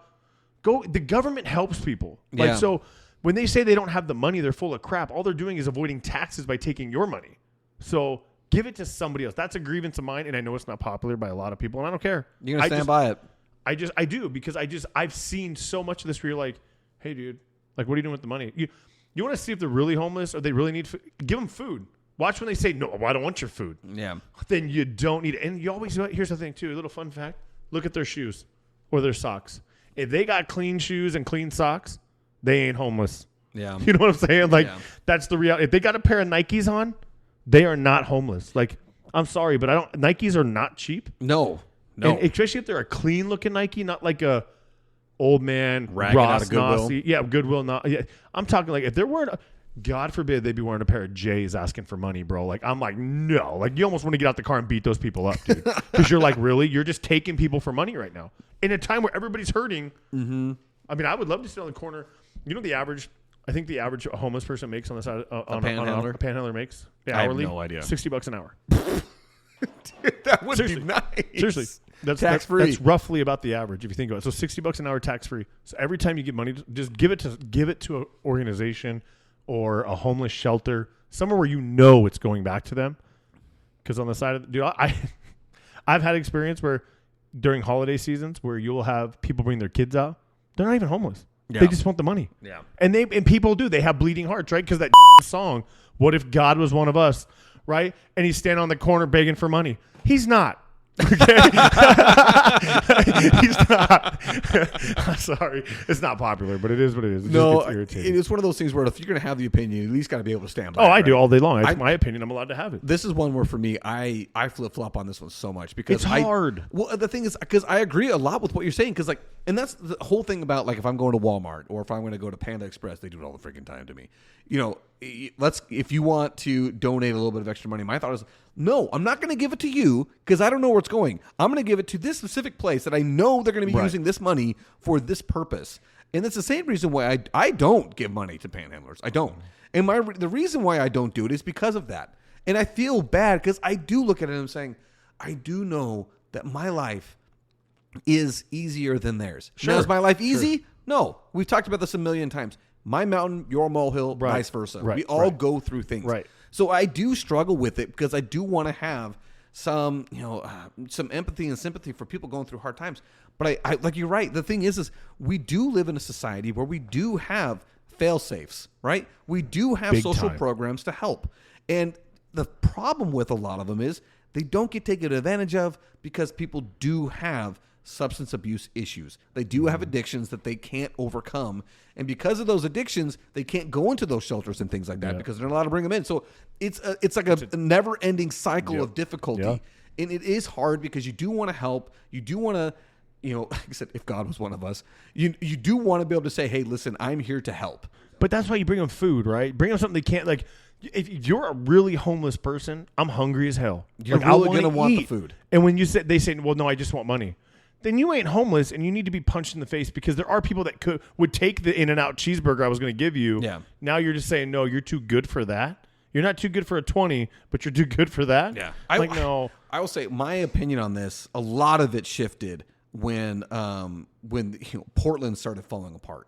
The government helps people. Yeah. So when they say they don't have the money, they're full of crap. All they're doing is avoiding taxes by taking your money. So give it to somebody else. That's a grievance of mine, and I know it's not popular by a lot of people, and I don't care. You're gonna stand by it. I do because I've seen so much of this where you're like, hey, dude, like, what are you doing with the money? You want to see if they're really homeless or they really need food? Give them food. Watch when they say, no, I don't want your food. Yeah. Then you don't need it. And you always, here's the thing, too. A little fun fact. Look at their shoes or their socks. If they got clean shoes and clean socks, they ain't homeless. Yeah. You know what I'm saying? Like, That's the reality. If they got a pair of Nikes on, they are not homeless. Like, I'm sorry, but Nikes are not cheap. No. And especially if they're a clean looking Nike, not like a old man ragging Ross out of Goodwill. Nazi. Yeah, Goodwill. Not. Yeah. I'm talking like if they're wearing, God forbid they'd be wearing a pair of J's asking for money, bro. Like I'm like, no. Like you almost want to get out the car and beat those people up, dude. Because you're like, really? You're just taking people for money right now in a time where everybody's hurting. Mm-hmm. I mean, I would love to sit on the corner. You know, I think the average homeless person makes on the side a panhandler makes hourly. I have no idea. $60 an hour. Dude, that would be nice. Seriously. That's tax free. That's roughly about the average if you think about it. So $60 an hour tax free. So every time you get money, just give it to an organization or a homeless shelter, somewhere where you know it's going back to them. Because on the side of dude, I've had experience where during holiday seasons where you'll have people bring their kids out, they're not even homeless. Yeah. They just want the money. Yeah, and people do. They have bleeding hearts, right? Because that song, "What If God Was One of Us," right? And he's standing on the corner begging for money. He's not. Okay? He's not. I'm sorry. It's not popular, but it is what it is. It No, just gets irritating. it's one of those things where if you're going to have the opinion, you at least got to be able to stand by Oh, it, I do right? all day long. It's my opinion. I'm allowed to have it. This is one where for me, I flip flop on this one so much because It's hard. Well, the thing is, because I agree a lot with what you're saying, because like, and that's the whole thing about like if I'm going to Walmart or if I'm going to go to Panda Express, they do it all the freaking time to me. You know, if you want to donate a little bit of extra money, my thought is, no, I'm not going to give it to you because I don't know where it's going. I'm going to give it to this specific place that I know they're going to be using this money for this purpose. And that's the same reason why I don't give money to panhandlers. I don't. And the reason why I don't do it is because of that. And I feel bad because I do look at it and I'm saying, I do know that my life is easier than theirs. Sure. Now, is my life easy? No. We've talked about this a million times. My mountain, your molehill, Right. vice versa. Right. We all go through things. Right. So I do struggle with it because I do want to have some, some empathy and sympathy for people going through hard times. But I like you're right. The thing is we do live in a society where we do have fail safes, right? We do have Big social time. programs to help. And the problem with a lot of them is they don't get taken advantage of because people do have substance abuse issues. They do have addictions that they can't overcome. And because of those addictions, they can't go into those shelters and things like that because they're not allowed to bring them in. So it's like a never-ending cycle of difficulty. Yeah. And it is hard because you do want to help. You do want to, like I said, if God was one of us, you do want to be able to say, hey, listen, I'm here to help. But that's why you bring them food, right? Bring them something they can't, like, if you're a really homeless person, I'm hungry as hell. You're like, really I wanna going to want the eat. food. And when they say, well, no, I just want money. Then you ain't homeless, and you need to be punched in the face because there are people that would take the In-N-Out cheeseburger I was going to give you. Yeah. Now you're just saying, no, you're too good for that. You're not too good for a 20, but you're too good for that. Yeah. No. I will say my opinion on this, a lot of it shifted when Portland started falling apart.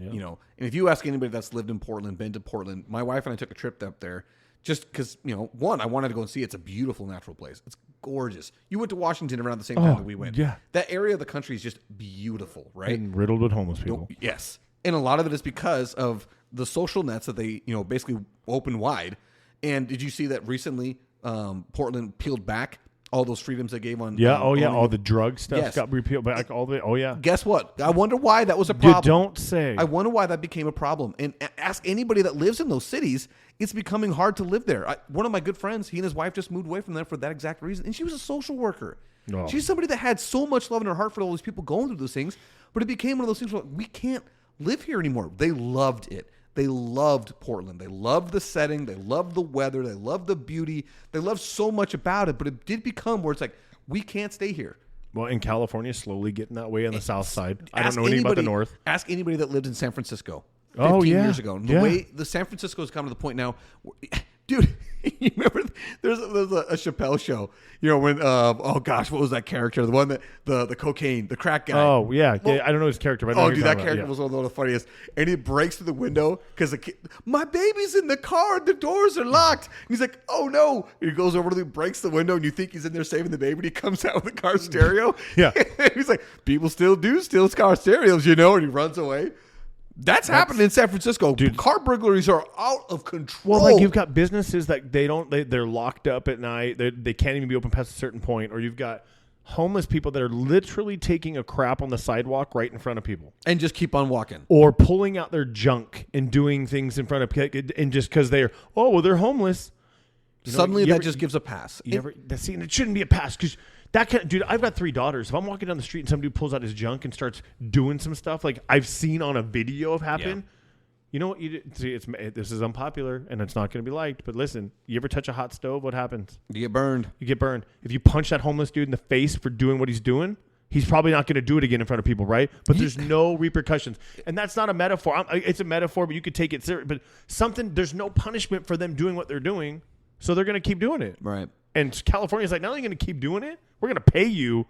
Yeah. And if you ask anybody that's lived in Portland, been to Portland, my wife and I took a trip up there just because, one, I wanted to go and see it. It's a beautiful natural place. It's gorgeous. You went to Washington around the same time that we went. Yeah. That area of the country is just beautiful, right? And riddled with homeless people. Yes. And a lot of it is because of the social nets that they, basically open wide. And did you see that recently Portland peeled back all those freedoms they gave on? Yeah. All the drug stuff Yes. got repealed back. Oh, yeah. Guess what? I wonder why that was a You problem. don't say. I wonder why that became a problem. And ask anybody that lives in those cities, it's becoming hard to live there. One of my good friends, he and his wife just moved away from there for that exact reason. And she was a social worker. Oh. She's somebody that had so much love in her heart for all these people going through those things. But it became one of those things where we can't live here anymore. They loved it. They loved Portland. They loved the setting. They loved the weather. They loved the beauty. They loved so much about it. But it did become where it's like, we can't stay here. Well, in California, slowly getting that way on the south side. I don't know anything about the north. Ask anybody that lived in San Francisco 15 Oh, yeah. years ago. The Yeah. way the San Francisco has come to the point now, dude, you remember there's a Chappelle show, when, oh gosh, what was that character? The one that, the cocaine, the crack guy. Oh, yeah. Well, I don't know his character, but I know Oh, who dude, you're that talking character about. was one of the funniest. And he breaks through the window because my baby's in the car. The doors are locked. And he's like, oh no. He goes over to the, breaks the window, and you think he's in there saving the baby. And he comes out with the car stereo. Yeah. He's like, people still do steal car stereos, and he runs away. That's happening in San Francisco. Dude. Car burglaries are out of control. Well, like you've got businesses that they're locked up at night. They can't even be open past a certain point. Or you've got homeless people that are literally taking a crap on the sidewalk right in front of people. and just keep on walking. Or pulling out their junk and doing things in front of, and just because they're homeless. Suddenly, you that ever- just gives a pass. It shouldn't be a pass because dude, I've got 3 daughters. If I'm walking down the street and somebody pulls out his junk and starts doing some stuff like I've seen on a video of happen, you know what you do? See, this is unpopular and it's not going to be liked. But listen, you ever touch a hot stove? What happens? You get burned. You get burned. If you punch that homeless dude in the face for doing what he's doing, he's probably not going to do it again in front of people, right? But there's no repercussions. And that's not a metaphor. It's a metaphor, but you could take it serious. But there's no punishment for them doing what they're doing. So they're going to keep doing it. Right. And California's like, not only going to keep doing it, we're going to pay you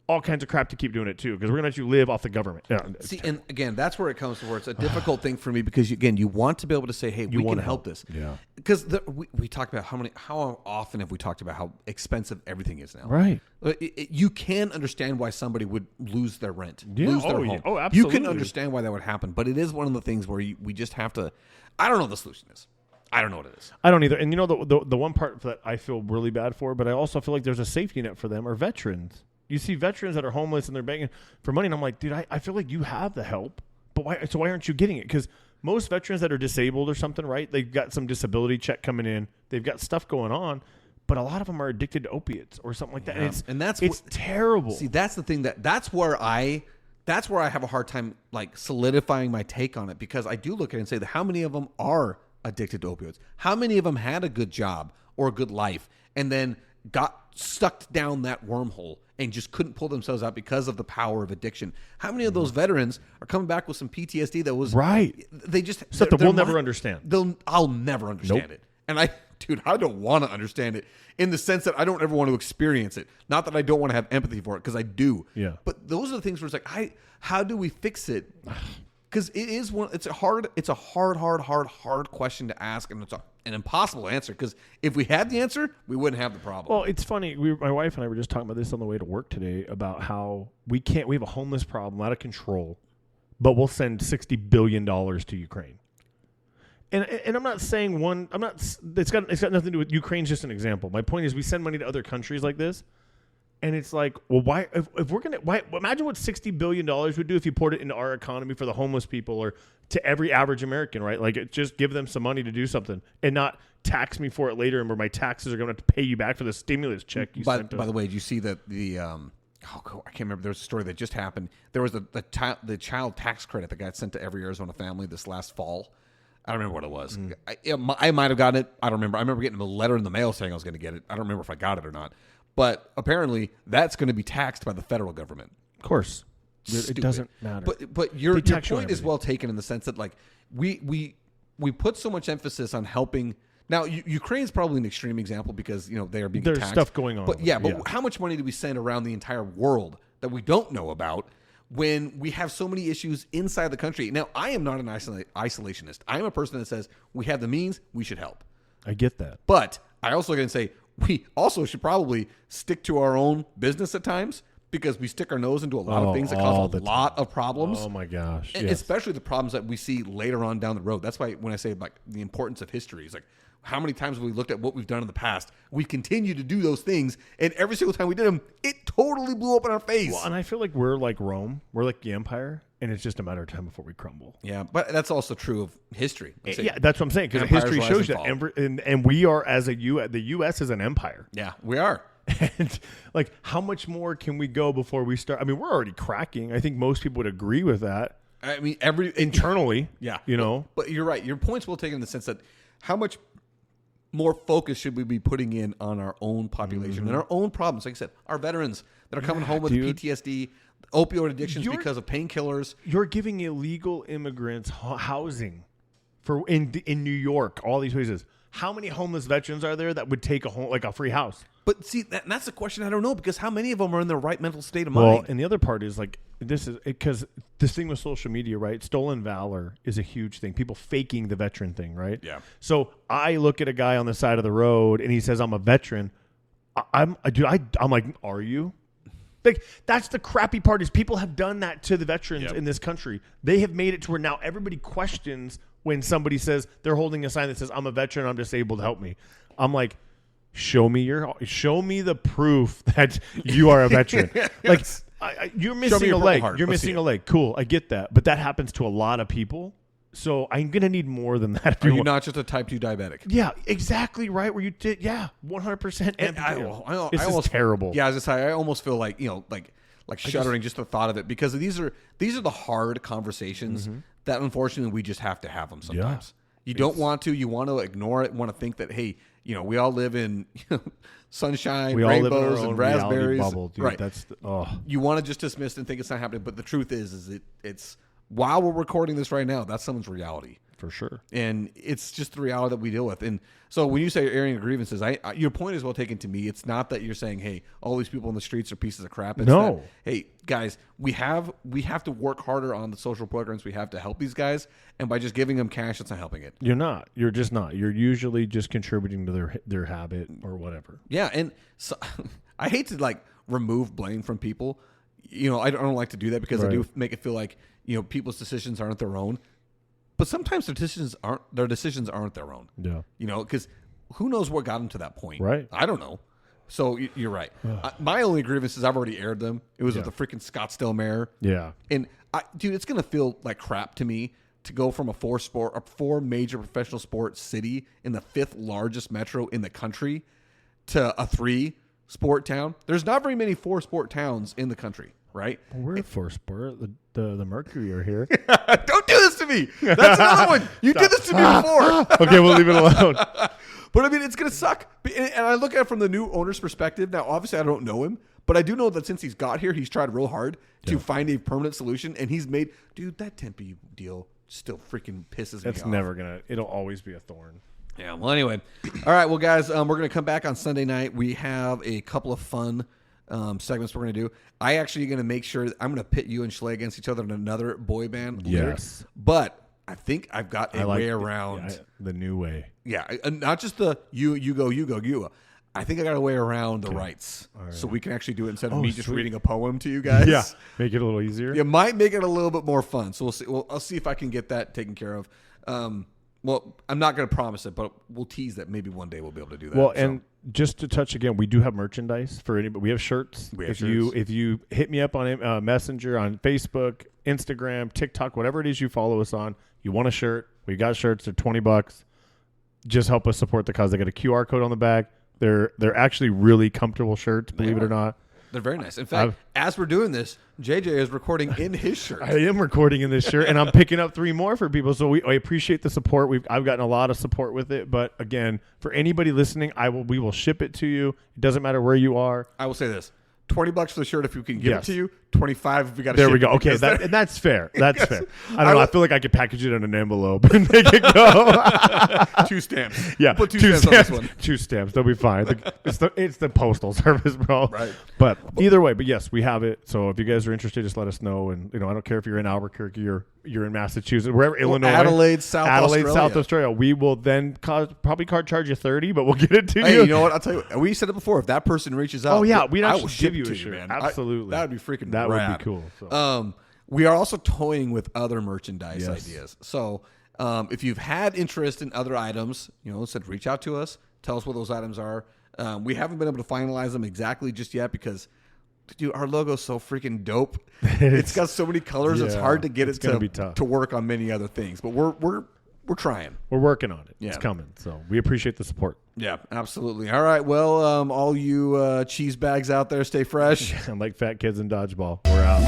all kinds of crap to keep doing it too, because we're going to let you live off the government. Yeah, See, and again, that's where it comes to where it's a difficult thing for me because, you want to be able to say, hey, we can wanna help help. this. Yeah. Because we talked about how often have we talked about how expensive everything is now. Right. You can understand why somebody would lose their rent, Yeah. lose their Oh, home. yeah. Oh, You absolutely. can understand why that would happen, but it is one of the things where we just have to, I don't know what the solution is. I don't know what it is. I don't either. And the one part that I feel really bad for, but I also feel like there's a safety net for them are veterans. You see veterans that are homeless and they're begging for money, and I'm like, dude, I feel like you have the help, but why aren't you getting it? Because most veterans that are disabled or something, right? They've got some disability check coming in. They've got stuff going on, but a lot of them are addicted to opiates or something like that. Yeah. And that's it's terrible. See, that's the thing that's where I have a hard time like solidifying my take on it, because I do look at it and say that how many of them are addicted to opioids? How many of them had a good job or a good life and then got sucked down that wormhole and just couldn't pull themselves out because of the power of addiction? How many of those veterans are coming back with some PTSD that was right? They just stuff that we'll never understand. I'll never understand it, and I don't want to understand it in the sense that I don't ever want to experience it. Not that I don't want to have empathy for it, because I do. Yeah. But those are the things where it's like, how do we fix it? Because it's a hard question to ask, and it's an impossible answer. Because if we had the answer, we wouldn't have the problem. Well, it's funny. My wife and I were just talking about this on the way to work today about how we have a homeless problem out of control, but we'll send $60 billion to Ukraine. And I'm not saying it's got nothing to do with Ukraine's just an example. My point is we send money to other countries like this, and it's like, well, why if we're gonna imagine what $60 billion would do if you poured it into our economy for the homeless people or to every average American, right? Like, just give them some money to do something and not tax me for it later, and where my taxes are going to have to pay you back for the stimulus check you sent us. By the way, did you see that I can't remember. There was a story that just happened. There was the child tax credit that got sent to every Arizona family this last fall. I don't remember what it was. I might have gotten it. I don't remember. I remember getting a letter in the mail saying I was going to get it. I don't remember if I got it or not. But apparently, that's going to be taxed by the federal government. Of course. Stupid. It doesn't matter. But your point is well taken in the sense that, like, we put so much emphasis on helping. Now, Ukraine's probably an extreme example because, they are being There's taxed. stuff going on. But how much money do we send around the entire world that we don't know about when we have so many issues inside the country? Now, I am not an isolationist. I am a person that says we have the means, we should help. I get that. But I also can say we also should probably stick to our own business at times, because we stick our nose into a lot of things that cause a lot of problems. Oh, my gosh. And especially the problems that we see later on down the road. That's why when I say, like, the importance of history, it's like, how many times have we looked at what we've done in the past? We continue to do those things, and every single time we did them, it totally blew up in our face. Well, and I feel like we're like Rome. We're like the empire, and it's just a matter of time before we crumble. Yeah, but that's also true of history. Yeah, that's what I'm saying, because history shows you that. And we are, the U.S. is an empire. Yeah, we are. And, like, how much more can we go before we start? I mean, we're already cracking. I think most people would agree with that. I mean, internally. Yeah. But you're right. Your point's well taken in the sense that how much more focus should we be putting in on our own population and our own problems? Like I said, our veterans that are coming home with PTSD, opioid addictions because of painkillers. You're giving illegal immigrants housing in New York, all these places. How many homeless veterans are there that would take a free house? But see, that's the question I don't know, because how many of them are in the right mental state of mind? Well, and the other part is, like, this is because this thing with social media, right? Stolen valor is a huge thing. People faking the veteran thing, right? Yeah. So I look at a guy on the side of the road and he says, "I'm a veteran." I'm like, "Are you?" Like, that's the crappy part, is people have done that to the veterans in this country. They have made it to where now everybody questions when somebody says they're holding a sign that says, "I'm a veteran, I'm disabled, help me." I'm like, show me the proof that you are a veteran. Like, you're missing a leg. You're missing a leg. Cool, I get that. But that happens to a lot of people. So I'm going to need more than that. Are you not just a type 2 diabetic? Yeah, exactly right. Where you did, 100%. This is terrible. Yeah, as I say, I almost feel like, like shuddering just the thought of it, because these are the hard conversations that unfortunately we just have to have them sometimes. Yeah. You don't want to. You want to ignore it. Want to think that, hey, we all live in sunshine, rainbows, and raspberries. Bubble, dude. Right. You want to just dismiss it and think it's not happening, but the truth is it's while we're recording this right now, that's someone's reality. For sure. And it's just the reality that we deal with. And so when you say airing grievances, your point is well taken to me. It's not that you're saying, hey, all these people in the streets are pieces of crap. It's that, hey, guys, we have to work harder on the social programs we have to help these guys. And by just giving them cash, it's not helping it. You're not. You're just not. You're usually just contributing to their habit or whatever. Yeah. And so I hate to remove blame from people. I don't like to do that, because I do make it feel like, people's decisions aren't their own. But sometimes their decisions aren't their own. Yeah. Because who knows what got them to that point? Right. I don't know. So you're right. My only grievance is I've already aired them. It was with the freaking Scottsdale mayor. Yeah. And dude, it's gonna feel like crap to me to go from a four major professional sports city in the 5th largest metro in the country to a 3 sport town. There's not very many 4 sport towns in the country, right? Well, we're a 4 sport. The Mercury are here. Don't do this to me. That's another one. You did this to me before. Okay, we'll leave it alone. But I mean, it's going to suck. And I look at it from the new owner's perspective. Now, obviously, I don't know him, but I do know that since he's got here, he's tried real hard to find a permanent solution. And he's made, dude, that Tempe deal still freaking pisses me off. It's never going to, it'll always be a thorn. Yeah, well, anyway. All right, well, guys, we're going to come back on Sunday night. We have a couple of fun segments we're going to do. I actually going to make sure I'm going to pit you and Schley against each other in another boy band lyric. Yes. But I think I've got a way around. The new way. Yeah, not just the you go, you go, you. I think I got a way around the rights. Right. So we can actually do it instead of me just reading a poem to you guys. Yeah, make it a little easier. It might make it a little bit more fun. So we'll see. I'll see if I can get that taken care of. Well, I'm not going to promise it, but we'll tease that maybe one day we'll be able to do that. Well, and just to touch again, we do have merchandise for anybody. We have shirts. If you hit me up on Messenger, on Facebook, Instagram, TikTok, whatever it is you follow us on, you want a shirt, we got shirts. They're $20. Just help us support the cause. They got a QR code on the back. They're actually really comfortable shirts, believe it or not. They're very nice. In fact, as we're doing this, JJ is recording in his shirt. I am recording in this shirt, and I'm picking up 3 more for people. So I appreciate the support. I've gotten a lot of support with it. But again, for anybody listening, we will ship it to you. It doesn't matter where you are. I will say this: $20 for the shirt if we can give it to you. $25 if we got to. There we go. Okay, and that's fair. That's fair. I don't know. I feel like I could package it in an envelope and make it go. 2 stamps. Yeah, put 2 stamps on this one. 2 stamps. They'll be fine. It's the postal service, bro. Right. But either way, yes, we have it. So if you guys are interested, just let us know. And I don't care if you're in Albuquerque or you're in Massachusetts, wherever, Illinois, Adelaide, South Australia. We will then probably card charge you $30, but we'll get it to you. Hey, you know what? I'll tell you. We said it before. If that person reaches out, we'd I will actually give ship you to a shirt, man. Absolutely, that would be freaking. That rad. would be cool. So. We are also toying with other merchandise ideas. So if you've had interest in other items, said reach out to us. Tell us what those items are. We haven't been able to finalize them exactly just yet because, dude, our logo's so freaking dope. It's got so many colors. It's hard to get it to work on many other things. But we're trying. We're working on it. Yeah. It's coming. So we appreciate the support. Yeah, absolutely. All right. Well, all you cheese bags out there, stay fresh. I'm like fat kids in dodgeball. We're out.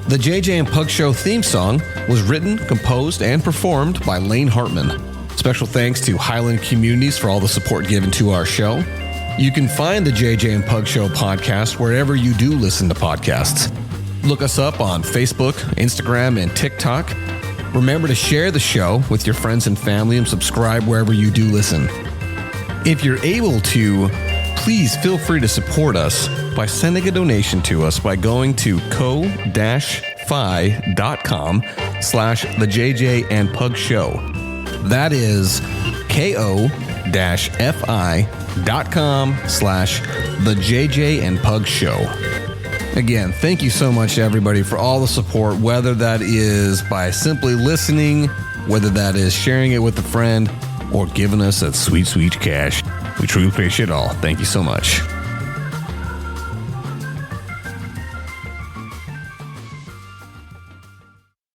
The JJ and Pug Show theme song was written, composed, and performed by Lane Hartman. Special thanks to Highland Communities for all the support given to our show. You can find the JJ and Pug Show podcast wherever you do listen to podcasts. Look us up on Facebook, Instagram, and TikTok. Remember to share the show with your friends and family and subscribe wherever you do listen. If you're able to, please feel free to support us by sending a donation to us by going to ko-fi.com/the JJ and Pug Show. That is ko-fi.com/the JJ and Pug Show. Again, thank you so much, everybody, for all the support, whether that is by simply listening, whether that is sharing it with a friend, or giving us that sweet, sweet cash. We truly appreciate it all. Thank you so much.